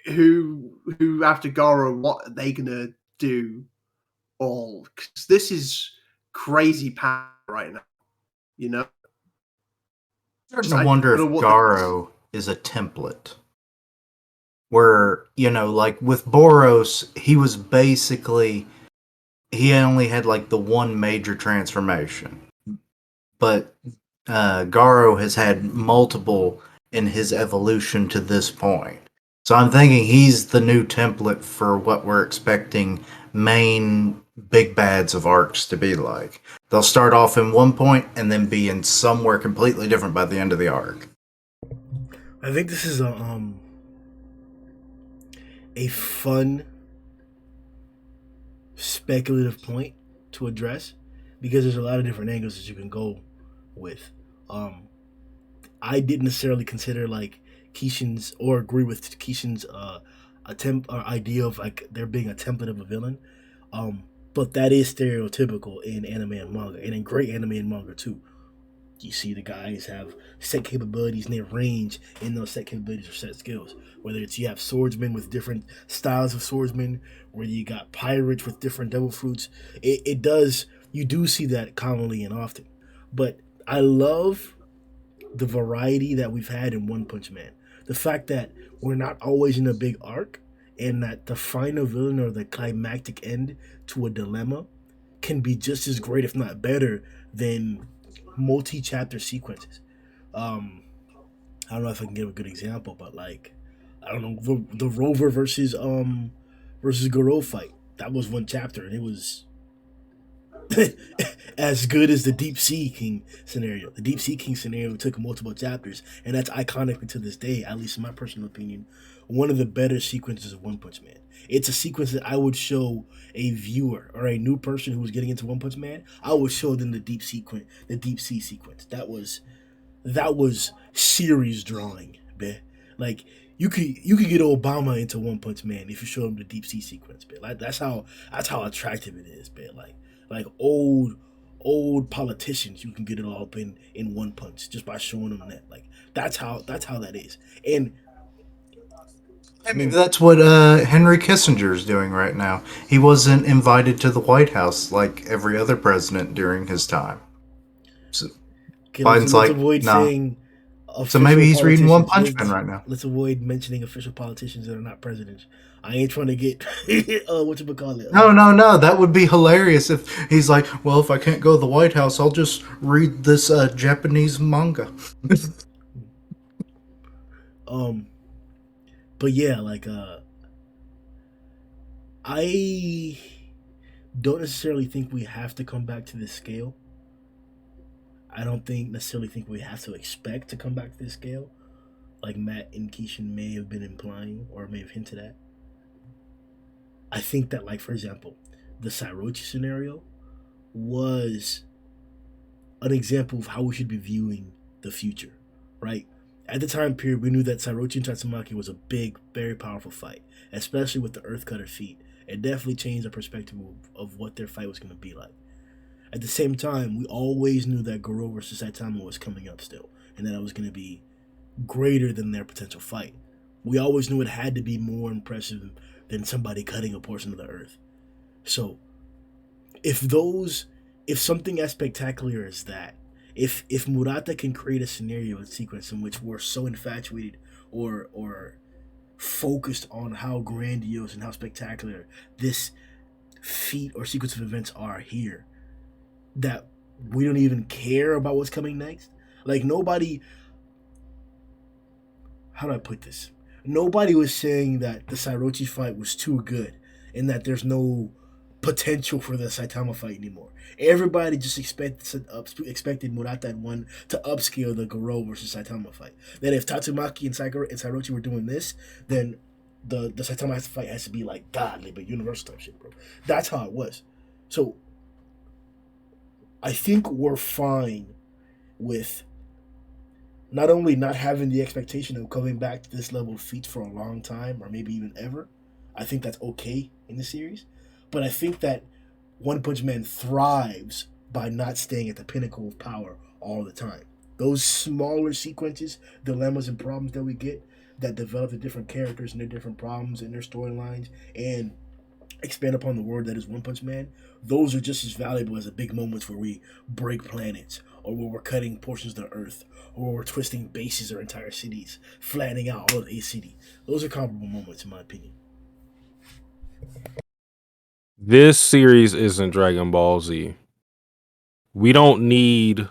who after Garou, what are they going to do all? Because this is crazy power right now, you know? starting to wonder if Garou is a template. Where, like with Boros, he was basically, he only had like the one major transformation. But Garou has had multiple in his evolution to this point. So I'm thinking he's the new template for what we're expecting main big bads of arcs to be like. They'll start off in one point and then be in somewhere completely different by the end of the arc. I think this is a fun speculative point to address because there's a lot of different angles that you can go with. I didn't necessarily consider like Kishin's or agree with Kishin's attempt or idea of like there being a template of a villain. But that is stereotypical in anime and manga, and in great anime and manga too. You see the guys have set capabilities and they range in those set capabilities or set skills. Whether it's you have swordsmen with different styles of swordsmen, or you got pirates with different devil fruits. It does, you do see that commonly and often. But I love the variety that we've had in One Punch Man. The fact that we're not always in a big arc, and that the final villain or the climactic end to a dilemma can be just as great, if not better, than multi-chapter sequences. I don't know if I can give a good example, but like, I don't know, the Rover versus Garou fight. That was one chapter, and it was as good as the Deep Sea King scenario. The Deep Sea King scenario took multiple chapters, and that's iconic to this day, at least in my personal opinion, one of the better sequences of One Punch Man. It's a sequence that I would show a viewer or a new person who was getting into One Punch Man. I would show them the Deep Sea sequence. That was series drawing, man. Like you could get Obama into One Punch Man if you show him the Deep Sea sequence, man. Like that's how attractive it is, man. Like old politicians, you can get it all up in one punch just by showing them that. Like that's how that is. And I mean, that's what Henry Kissinger is doing right now. He wasn't invited to the White House like every other president during his time. So okay, Biden's let's like, avoid nah. saying So maybe he's reading One politicians. Punch Man right now. Let's avoid mentioning official politicians that are not presidents. I ain't trying to get whatchamacallit. No. That would be hilarious if he's like, well, if I can't go to the White House, I'll just read this Japanese manga. But yeah, like I don't necessarily think we have to come back to this scale. I don't necessarily think we have to expect to come back to this scale, like Matt and Keishan may have been implying or may have hinted at. I think that, like, for example, the Sairochi scenario was an example of how we should be viewing the future, right? At the time period, we knew that Sairochi and Tatsumaki was a big, very powerful fight, especially with the Earth Cutter feat. It definitely changed our perspective of what their fight was going to be like. At the same time, we always knew that Garou versus Saitama was coming up still, and that it was going to be greater than their potential fight. We always knew it had to be more impressive than somebody cutting a portion of the earth. So, if something as spectacular as that, if Murata can create a scenario and sequence in which we're so infatuated or focused on how grandiose and how spectacular this feat or sequence of events are here, that we don't even care about what's coming next. Like nobody, how do I put this? Nobody was saying that the Sairochi fight was too good and that there's no potential for the Saitama fight anymore. Everybody just expected Murata and one to upscale the Garou versus Saitama fight. That if Tatsumaki and Sairochi were doing this, then the Saitama fight has to be like godly, but universal type shit, bro. That's how it was. So I think we're fine with not only not having the expectation of coming back to this level of feats for a long time, or maybe even ever. I think that's okay in the series. But I think that One Punch Man thrives by not staying at the pinnacle of power all the time. Those smaller sequences, dilemmas, and problems that we get that develop the different characters and their different problems and their storylines and expand upon the world that is One Punch Man, those are just as valuable as the big moments where we break planets or where we're cutting portions of the earth, or where we're twisting bases or entire cities, flattening out all of a city. Those are comparable moments, in my opinion. This series isn't Dragon Ball Z. We don't need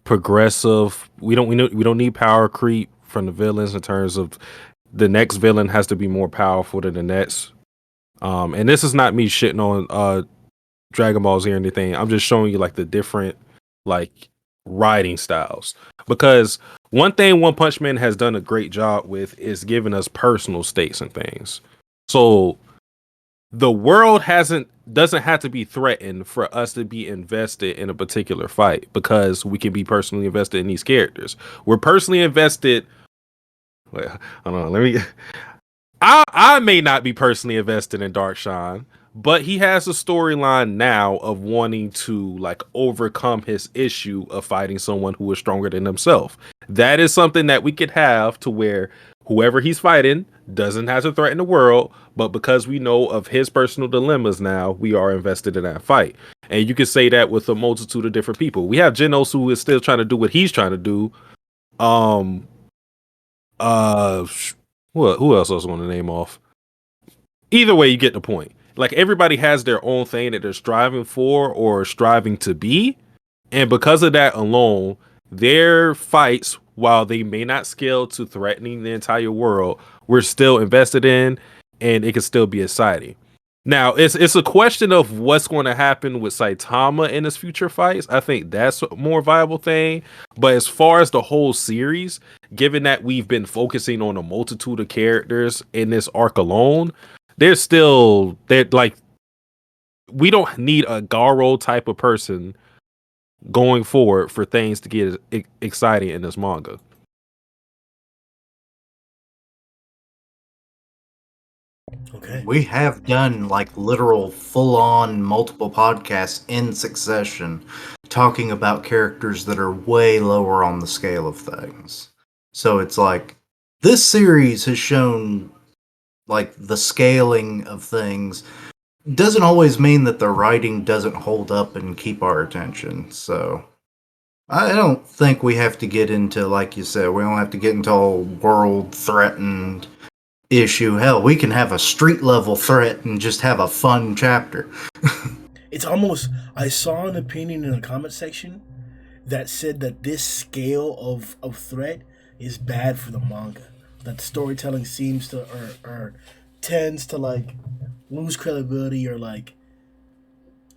progressive. We don't need power creep from the villains in terms of the next villain has to be more powerful than the next. And this is not me shitting on Dragon Ball Z or anything. I'm just showing you like the different like writing styles. Because one thing One Punch Man has done a great job with is giving us personal stakes and things. So the world doesn't have to be threatened for us to be invested in a particular fight because we can be personally invested in these characters. We're personally invested. Well, hold on, let me. I may not be personally invested in Darkshine, but he has a storyline now of wanting to like overcome his issue of fighting someone who is stronger than himself. That is something that we could have to where whoever he's fighting doesn't have to threaten the world, but because we know of his personal dilemmas now, we are invested in that fight. And you can say that with a multitude of different people. We have Genos who is still trying to do what he's trying to do. Uh who else I was going to name off? Either way, you get the point. Like everybody has their own thing that they're striving for or striving to be. And because of that alone, their fights, while they may not scale to threatening the entire world, we're still invested in and it can still be exciting. Now, it's a question of what's going to happen with Saitama in his future fights. I think that's a more viable thing. But as far as the whole series, given that we've been focusing on a multitude of characters in this arc alone, they're like we don't need a Garou type of person going forward for things to get exciting in this manga. Okay. We have done like literal full on multiple podcasts in succession talking about characters that are way lower on the scale of things. So it's like this series has shown like the scaling of things doesn't always mean that the writing doesn't hold up and keep our attention. So I don't think we have to get into, like you said, we don't have to get into a world threatened issue. Hell, we can have a street level threat and just have a fun chapter. It's almost, I saw an opinion in the comment section that said that this scale of threat is bad for the manga. That the storytelling seems to or tends to like lose credibility or like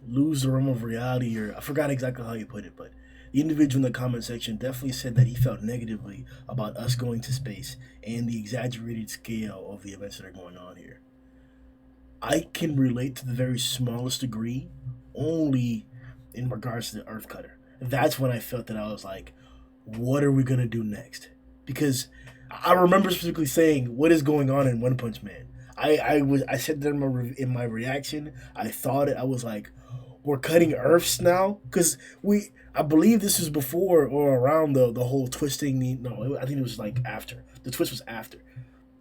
lose the realm of reality, or I forgot exactly how you put it, but the individual in the comment section definitely said that he felt negatively about us going to space and the exaggerated scale of the events that are going on here. I can relate to the very smallest degree, only in regards to the Earth Cutter. That's when I felt that I was like, what are we gonna do next? Because I remember specifically saying, what is going on in One Punch Man? I said that in my reaction. I thought it. I was like, we're cutting Earths now, because I believe this was before or around the whole twisting. No, I think it was like after the twist was after.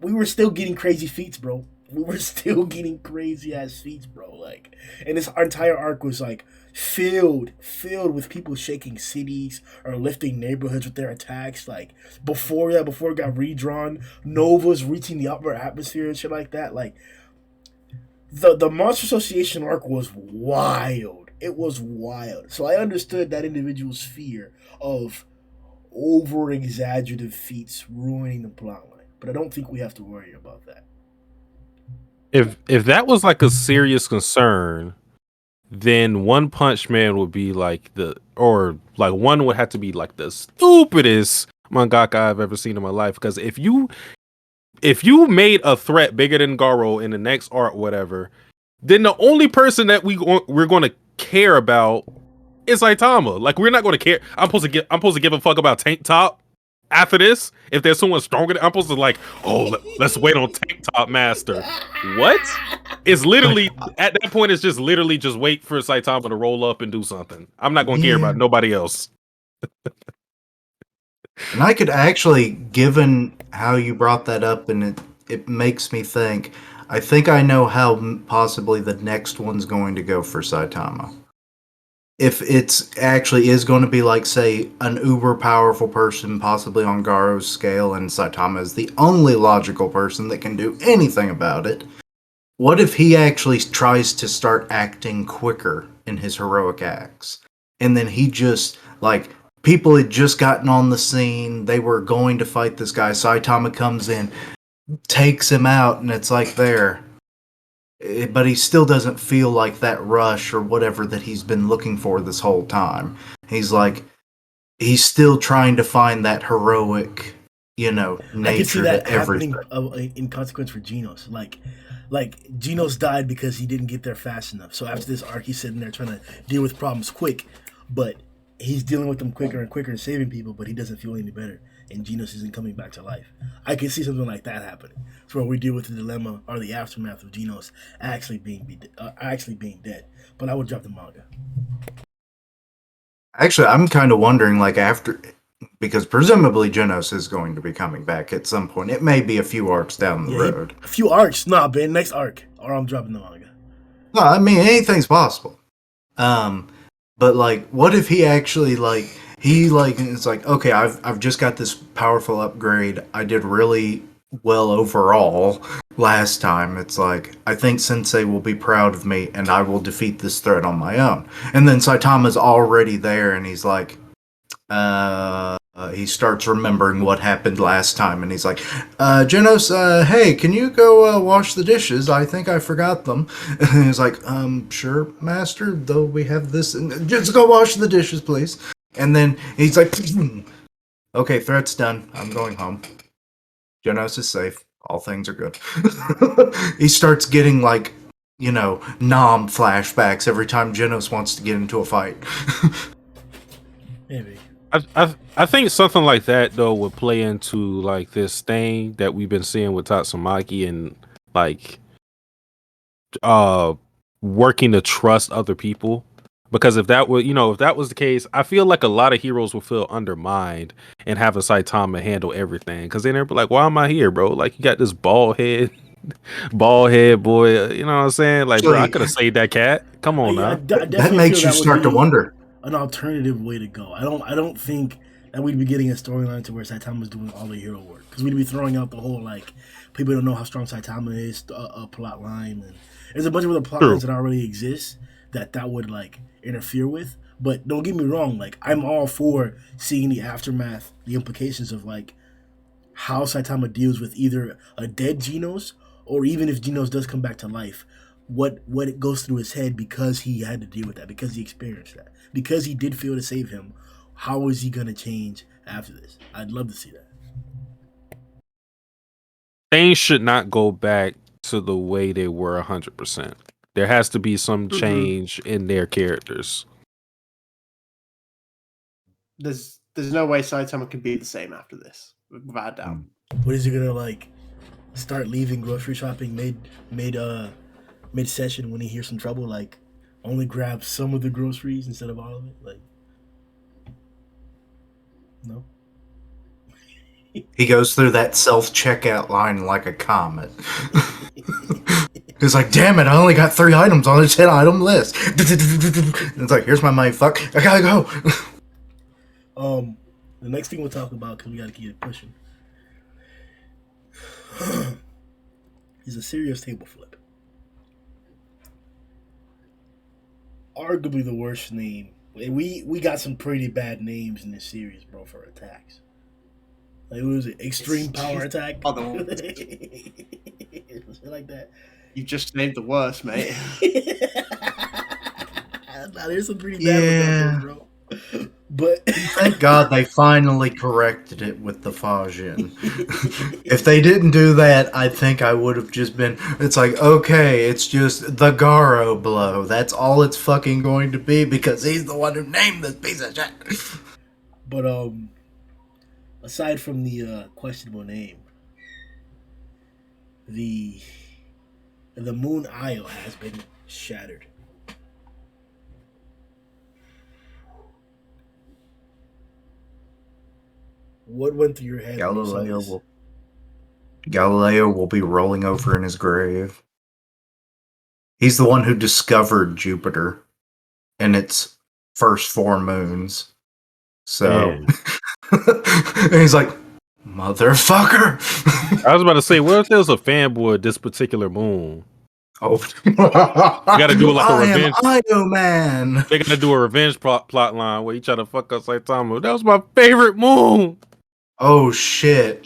We were still getting crazy feats, bro. We were still getting crazy ass feats, bro. Like, and this entire arc was like filled with people shaking cities or lifting neighborhoods with their attacks. Like before it got redrawn, Nova's reaching the upper atmosphere and shit like that. Like the Monster Association arc was wild. It was wild. So I understood that individual's fear of over exaggerative feats ruining the plotline. But I don't think we have to worry about that. If that was like a serious concern, then One Punch Man would be like one would have to be like the stupidest mangaka I've ever seen in my life. Because if you made a threat bigger than Garou in the next arc, whatever, then the only person that we're going to care about is Saitama. Like we're not going to care. I'm supposed to give a fuck about Tank Top after this. If there's someone stronger, I'm supposed to like, let's wait on Tank Top Master. What? It's literally at that point. It's just literally just wait for Saitama to roll up and do something. I'm not going to care about nobody else. And I could actually, given how you brought that up, and it makes me think, I think I know how possibly the next one's going to go for Saitama. if it's actually is going to be like, say, an uber powerful person, possibly on Garou's scale, and Saitama is the only logical person that can do anything about it, what if he actually tries to start acting quicker in his heroic acts? And then he just, like, people had just gotten on the scene, they were going to fight this guy, Saitama comes in, takes him out, and it's like there. But he still doesn't feel like that rush or whatever that he's been looking for this whole time. He's like, he's still trying to find that heroic, nature I can see that to everything. happening in consequence for Genos. Like Genos died because he didn't get there fast enough. So after this arc, he's sitting there trying to deal with problems quick, but he's dealing with them quicker and quicker and saving people, but he doesn't feel any better. And Genos isn't coming back to life. I can see something like that happening. So where we deal with the dilemma or the aftermath of Genos actually being dead. But I would drop the manga. Actually, I'm kind of wondering, like, because presumably Genos is going to be coming back at some point. It may be a few arcs down the road. A few arcs? Nah, Ben, next arc. Or I'm dropping the manga. No, I mean, anything's possible. But, like, what if he actually, like, it's like, okay, I've just got this powerful upgrade. I did really well overall last time. It's like, I think Sensei will be proud of me and I will defeat this threat on my own. And then Saitama's already there and he's like, he starts remembering what happened last time and he's like, Genos, hey, can you go wash the dishes? I think I forgot them. And he's like, sure, master, though we have this. And just go wash the dishes, please. And then he's like, okay, threat's done. I'm going home. Genos is safe. All things are good. He starts getting, like, Nom flashbacks every time Genos wants to get into a fight. Maybe. I think something like that, though, would play into, like, this thing that we've been seeing with Tatsumaki and, like, working to trust other people. Because if that was the case, I feel like a lot of heroes will feel undermined and have a Saitama handle everything. Because then they'll be like, "Why am I here, bro? Like, you got this bald head boy. You know what I'm saying? Like, bro, I could have saved that cat. Come on now." That makes you start to wonder. An alternative way to go. I don't think that we'd be getting a storyline to where Saitama's doing all the hero work, because we'd be throwing out the whole, like, people don't know how strong Saitama is plot line, and there's a bunch of other plot lines that already exist that would, like, interfere with. But don't get me wrong, like, I'm all for seeing the aftermath, the implications of, like, how Saitama deals with either a dead Genos, or even if Genos does come back to life, what it goes through his head because he had to deal with that, because he experienced that, because he did feel to save him. How is he going to change after this? I'd love to see that. Things should not go back to the way they were 100%. There has to be some change in their characters. There's no way Saitama can be the same after this, without doubt. What is he gonna, like, start leaving grocery shopping mid session when he hears some trouble? Like, only grab some of the groceries instead of all of it? Like, no. He goes through that self-checkout line like a comet. He's like, damn it, I only got 3 items on a 10-item list. It's like, here's my money, fuck. I gotta go. The next thing we'll talk about, because we gotta keep it pushing, is a serious table flip. Arguably the worst name. We got some pretty bad names in this series, bro, for attacks. Like, it was an extreme power attack. Like that. You just named the worst, mate. Nah, there's some pretty bad ones, bro. But thank God they finally corrected it with the Fajin. If they didn't do that, I think I would have just been. It's like, okay, it's just the Garou blow. That's all it's fucking going to be, because he's the one who named this piece of shit. But aside from the questionable name, the Moon Isle has been shattered. What went through your head? Galileo will be rolling over in his grave. He's the one who discovered Jupiter, and it's first 4 moons. So Man. and he's like, motherfucker. I was about to say, what if there was a fanboy this particular moon? Oh, gotta do like a I revenge. am Ido Man. They gotta do a revenge plot line where he try to fuck up Saitama. That was my favorite moon. Oh shit!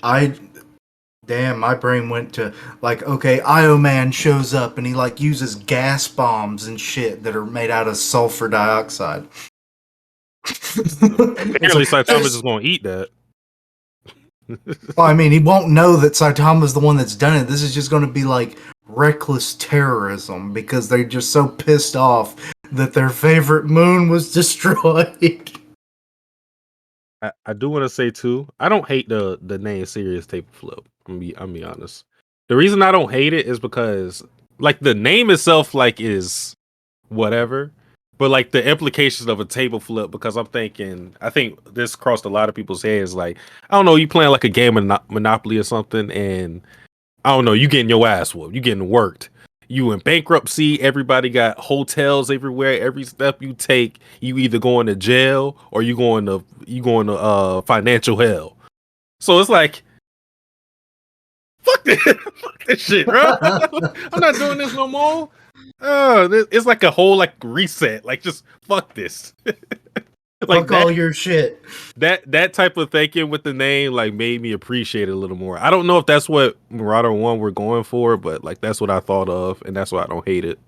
Damn, my brain went to like, okay, Io Man shows up and he like uses gas bombs and shit that are made out of sulfur dioxide. Apparently, Saitama's just gonna eat that. Well, I mean, he won't know that Saitama's the one that's done it. This is just going to be like reckless terrorism because they're just so pissed off that their favorite moon was destroyed. I do want to say too, I don't hate the name Serious Table Flip. I'm be honest. The reason I don't hate it is because like the name itself like is whatever, but like the implications of a table flip, because I think this crossed a lot of people's heads. Like, I don't know, you playing like a game of Monopoly or something, and I don't know, you getting your ass whooped, you getting worked, you in bankruptcy, everybody got hotels everywhere. Every step you take, you either going to jail or you going to financial hell. So it's like, fuck this shit, bro. I'm not doing this no more. It's like a whole like reset. Like, just fuck this. Like fuck all your shit. That type of thinking with the name like made me appreciate it a little more. I don't know if that's what Marauder 1 we're going for, but like that's what I thought of, and that's why I don't hate it.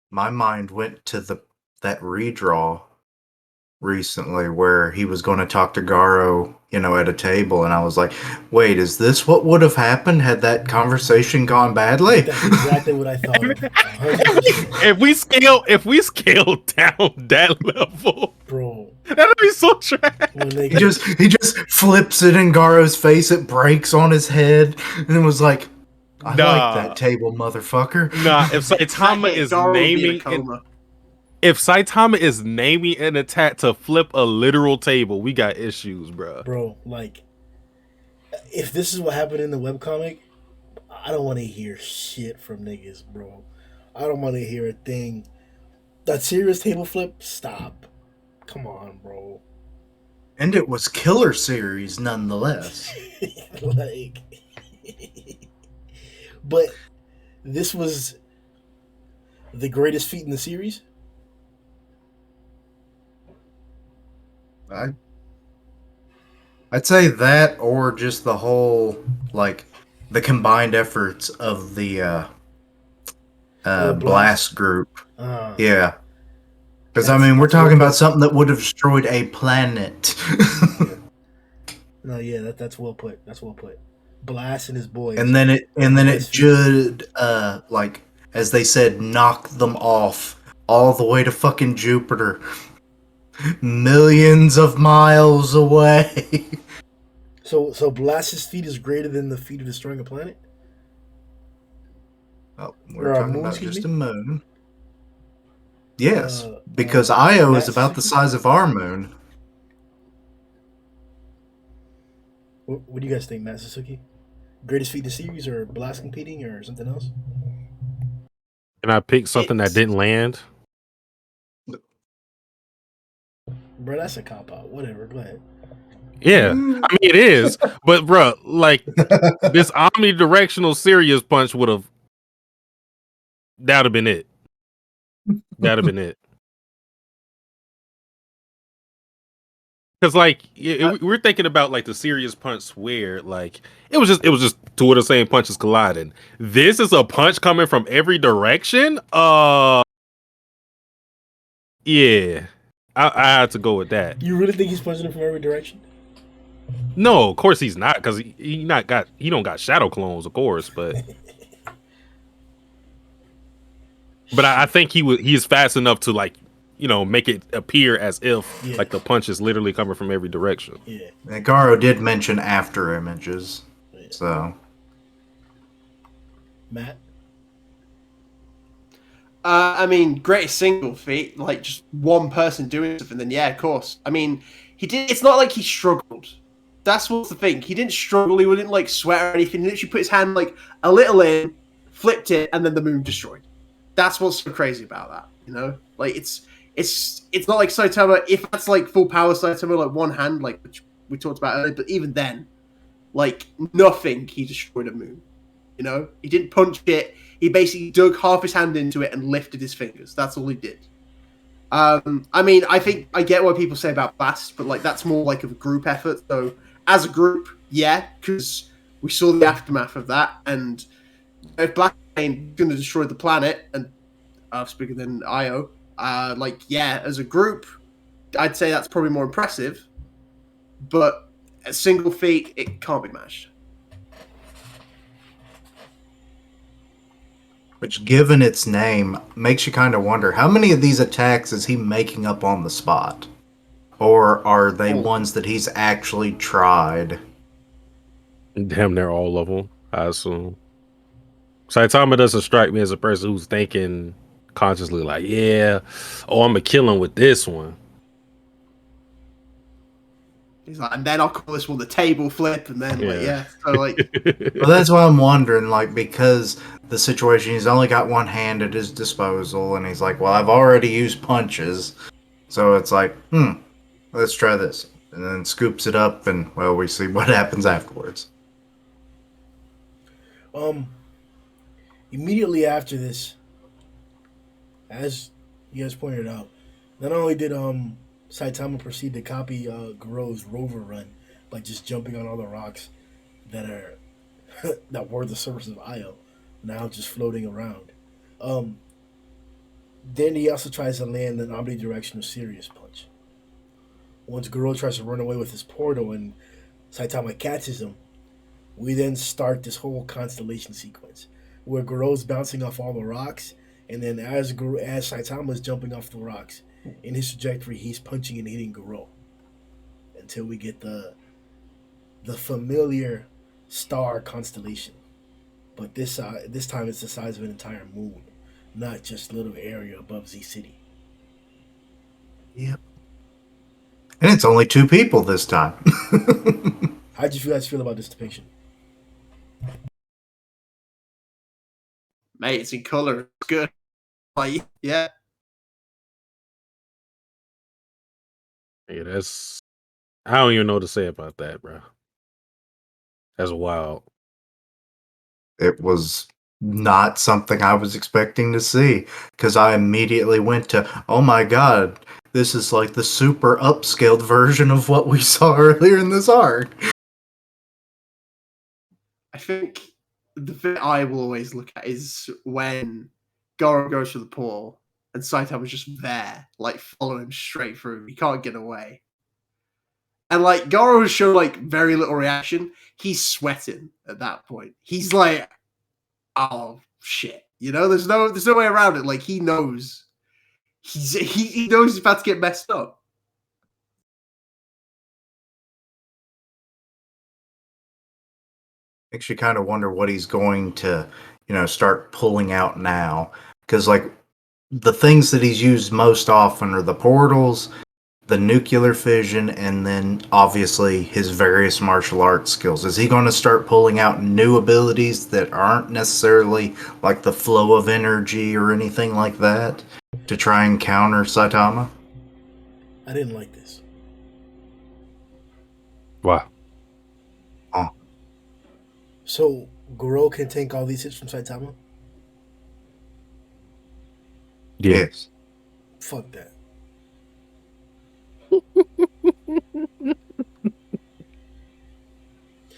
My mind went to that redraw recently where he was going to talk to Garou, at a table, and I was like, wait, is this what would have happened had that conversation gone badly? That's exactly what I thought of. If we scale down that level, bro, that'd be so trash. He just flips it in Garou's face, it breaks on his head, and it was like, I like that table, motherfucker. Nah, if Saitama is naming if Saitama is naming an attack to flip a literal table, we got issues, bro. Bro, like, if this is what happened in the webcomic, I don't want to hear shit from niggas, bro. I don't want to hear a thing. That serious table flip, stop. Come on, bro. And it was killer series, nonetheless. Like, but this was the greatest feat in the series. I'd say that, or just the whole, like, the combined efforts of the Blast group. Yeah. Because, I mean, we're talking about something that would have destroyed a planet. No, yeah, that's well put. That's well put. Blast and his boys. And then it should, like, as they said, knock them off all the way to fucking Jupiter. Millions of miles away. So Blast's feat is greater than the feat of destroying a planet? Oh, we're talking about just a moon. Yes, because Io is about the size of our moon. What do you guys think, Matt Satsuki? Greatest feat in the series, or Blast competing, or something else? Can I pick something that didn't land? Bro, that's a cop-out. Whatever, go ahead. Yeah, I mean it is, but bro, like this omnidirectional serious punch would have. That'd have been it. That'd have been it. Because like we're thinking about like the serious punch where like it was just two of the same punches colliding. This is a punch coming from every direction. Yeah, I had to go with that. You really think he's punching it from every direction? No, of course he's not, because he don't got shadow clones, of course, but I think he's fast enough to like make it appear as if like the punch is literally coming from every direction. Yeah. And Garou did mention after images, so Matt. I mean, greatest single feat, like just one person doing something. Then yeah, of course. I mean, he did. It's not like he struggled. That's what's the thing. He didn't struggle. He didn't like sweat or anything. He literally put his hand like a little in, flipped it, and then the moon destroyed. That's what's so crazy about that. Like it's not like Saitama. If that's like full power Saitama, like one hand, like which we talked about earlier, but even then, like nothing, he destroyed a moon. You know, he didn't punch it. He basically dug half his hand into it and lifted his fingers. That's all he did. I mean, I think I get what people say about Blast, but like that's more like of a group effort. So as a group, yeah, because we saw the aftermath of that, and if Blast ain't going to destroy the planet, and speaking than Io, like yeah, as a group, I'd say that's probably more impressive. But a single feat, it can't be matched. Which, given its name, makes you kind of wonder how many of these attacks is he making up on the spot? Or are they ones that he's actually tried? Damn near all of them, I assume. Saitama doesn't strike me as a person who's thinking consciously like, yeah, oh, I'm going to kill him with this one. He's like, and then I'll call this one the table flip, and then like, yeah. So like, well, that's why I'm wondering, like, because the situation, he's only got one hand at his disposal, and he's like, well, I've already used punches, so it's like, let's try this, and then scoops it up, and well, we see what happens afterwards. Immediately after this, as you guys pointed out, not only did Saitama proceed to copy Garou's rover run by just jumping on all the rocks that are that were the surface of Io, now just floating around. Then he also tries to land an omnidirectional serious punch. Once Garou tries to run away with his portal and Saitama catches him, we then start this whole constellation sequence where Garou's bouncing off all the rocks, and then as Saitama is jumping off the rocks, in his trajectory, he's punching and hitting Garou until we get the familiar star constellation. But this time it's the size of an entire moon, not just a little area above Z City. Yep. And it's only 2 people this time. How'd you guys feel about this depiction? mate, it's in color. It's good. Like, yeah. Yeah, I don't even know what to say about that, bro. That's wild. It was not something I was expecting to see, because I immediately went to, oh my god, this is like the super upscaled version of what we saw earlier in this arc. I think the bit I will always look at is when Garou goes for the portal and Saitama's just there, like following him straight through. He can't get away. And like Garou has shown like very little reaction. He's sweating at that point. He's like, oh shit. You know, there's no way around it. Like he knows. He knows he's about to get messed up. Makes you kind of wonder what he's going to, start pulling out now. Because, like, the things that he's used most often are the portals, the nuclear fission, and then, obviously, his various martial arts skills. Is he going to start pulling out new abilities that aren't necessarily, like, the flow of energy or anything like that to try and counter Saitama? I didn't like this. Wow. Oh. So, Garou can tank all these hits from Saitama? Yeah. Yes. Fuck that.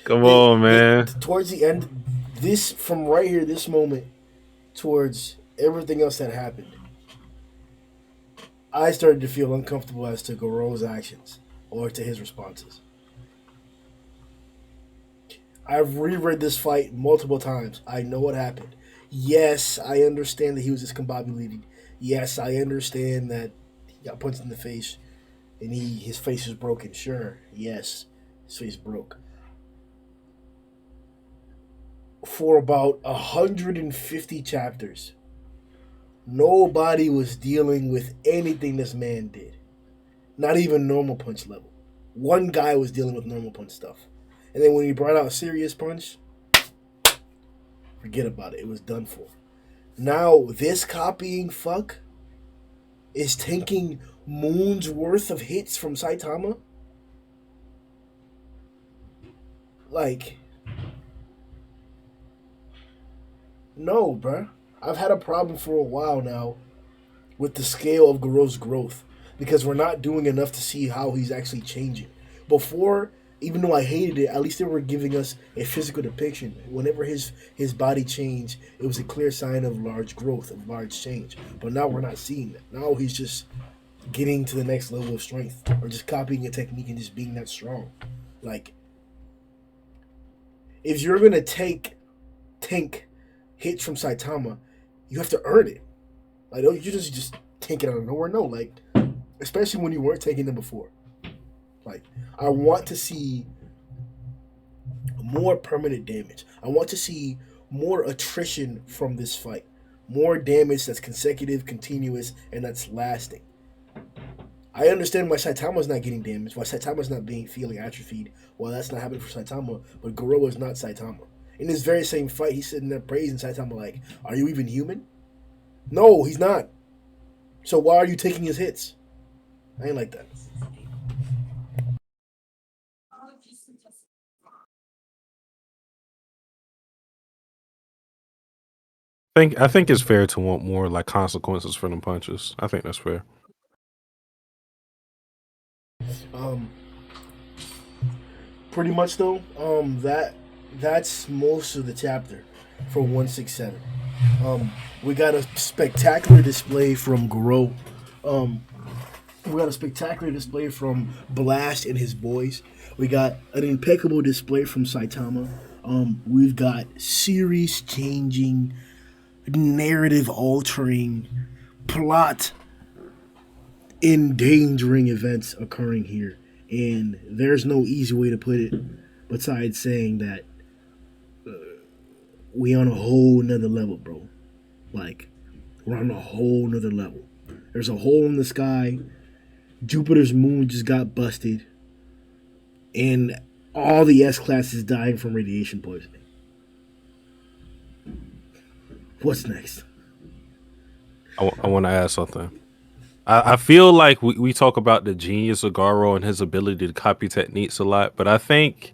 Come on, man. Towards the end, from right here, this moment, towards everything else that happened, I started to feel uncomfortable as to Garou's actions or to his responses. I've reread this fight multiple times. I know what happened. Yes, I understand that he was discombobulated. Yes, I understand that he got punched in the face and his face is broken. Sure, yes, his face broke. For about 150 chapters, nobody was dealing with anything this man did. Not even normal punch level. One guy was dealing with normal punch stuff. And then when he brought out a serious punch, forget about it. It was done for. Now, this copying fuck is taking moons worth of hits from Saitama. Like, no, bruh. I've had a problem for a while now with the scale of Garou's growth because we're not doing enough to see how he's actually changing. Before, even though I hated it, at least they were giving us a physical depiction. Whenever his body changed, it was a clear sign of large growth, of large change. But now we're not seeing that. Now he's just getting to the next level of strength or just copying a technique and just being that strong. Like, if you're going to tank hits from Saitama, you have to earn it. Like, don't you just tank it out of nowhere? No, like, especially when you weren't taking them before. Like, I want to see more permanent damage. I want to see more attrition from this fight. More damage that's consecutive, continuous, and that's lasting. I understand why Saitama's not getting damaged, why Saitama's not feeling atrophied, why that's not happening for Saitama, but Garou is not Saitama. In this very same fight, he's sitting there praising Saitama like, are you even human? No, he's not. So why are you taking his hits? I ain't like that. I think it's fair to want more like consequences for them punches. I think that's fair. Pretty much though, that's most of the chapter for 167. We got a spectacular display from Garou. We got a spectacular display from Blast and his boys. We got an impeccable display from Saitama. We've got series changing, narrative altering, plot endangering events occurring here. And there's no easy way to put it besides saying that we on a whole nother level, bro. Like, we're on a whole nother level. There's a hole in the sky. Jupiter's moon just got busted. And all the S-class is dying from radiation poisoning. What's next? I want to ask something. I feel like we talk about the genius of Garou and his ability to copy techniques a lot, but I think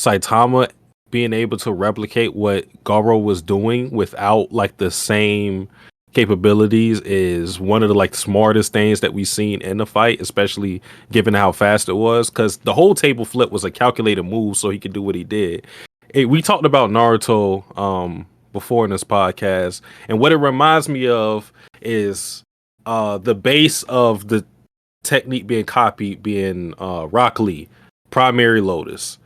Saitama being able to replicate what Garou was doing without like the same capabilities is one of the like smartest things that we've seen in the fight, especially given how fast it was, because the whole table flip was a calculated move so he could do what he did. We talked about Naruto before in this podcast, and what it reminds me of is the base of the technique being copied being Rock Lee, Primary Lotus.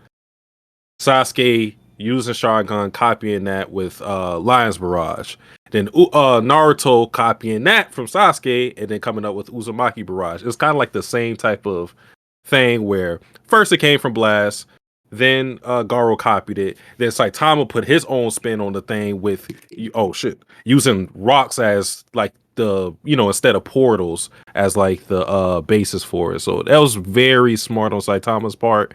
Sasuke using Sharingan, copying that with Lion's Barrage. Then Naruto copying that from Sasuke and then coming up with Uzumaki Barrage. It's kind of like the same type of thing where first it came from Blast, then Garou copied it. Then Saitama put his own spin on the thing with, using rocks as like the, instead of portals as like the basis for it. So that was very smart on Saitama's part,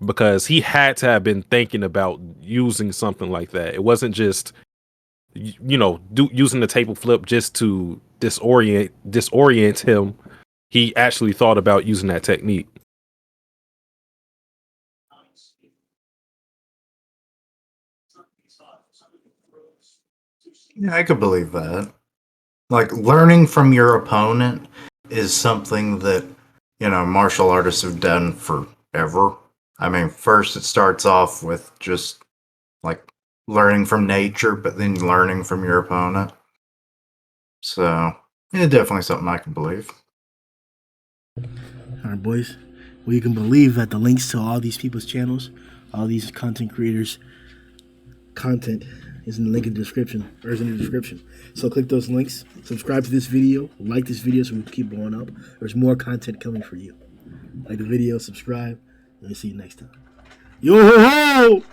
because he had to have been thinking about using something like that. It wasn't just, using the table flip just to disorient him. He actually thought about using that technique. Yeah, I could believe that. Like, learning from your opponent is something that, martial artists have done forever. I mean, first it starts off with just, like, learning from nature, but then learning from your opponent. So, yeah, definitely something I can believe. All right, boys. Well, you can believe that the links to all these people's channels, all these content creators' content is in the link in the description, or is in the description. So click those links, subscribe to this video, like this video so we can keep blowing up. There's more content coming for you. Like the video, subscribe, and we'll see you next time. Yo ho ho!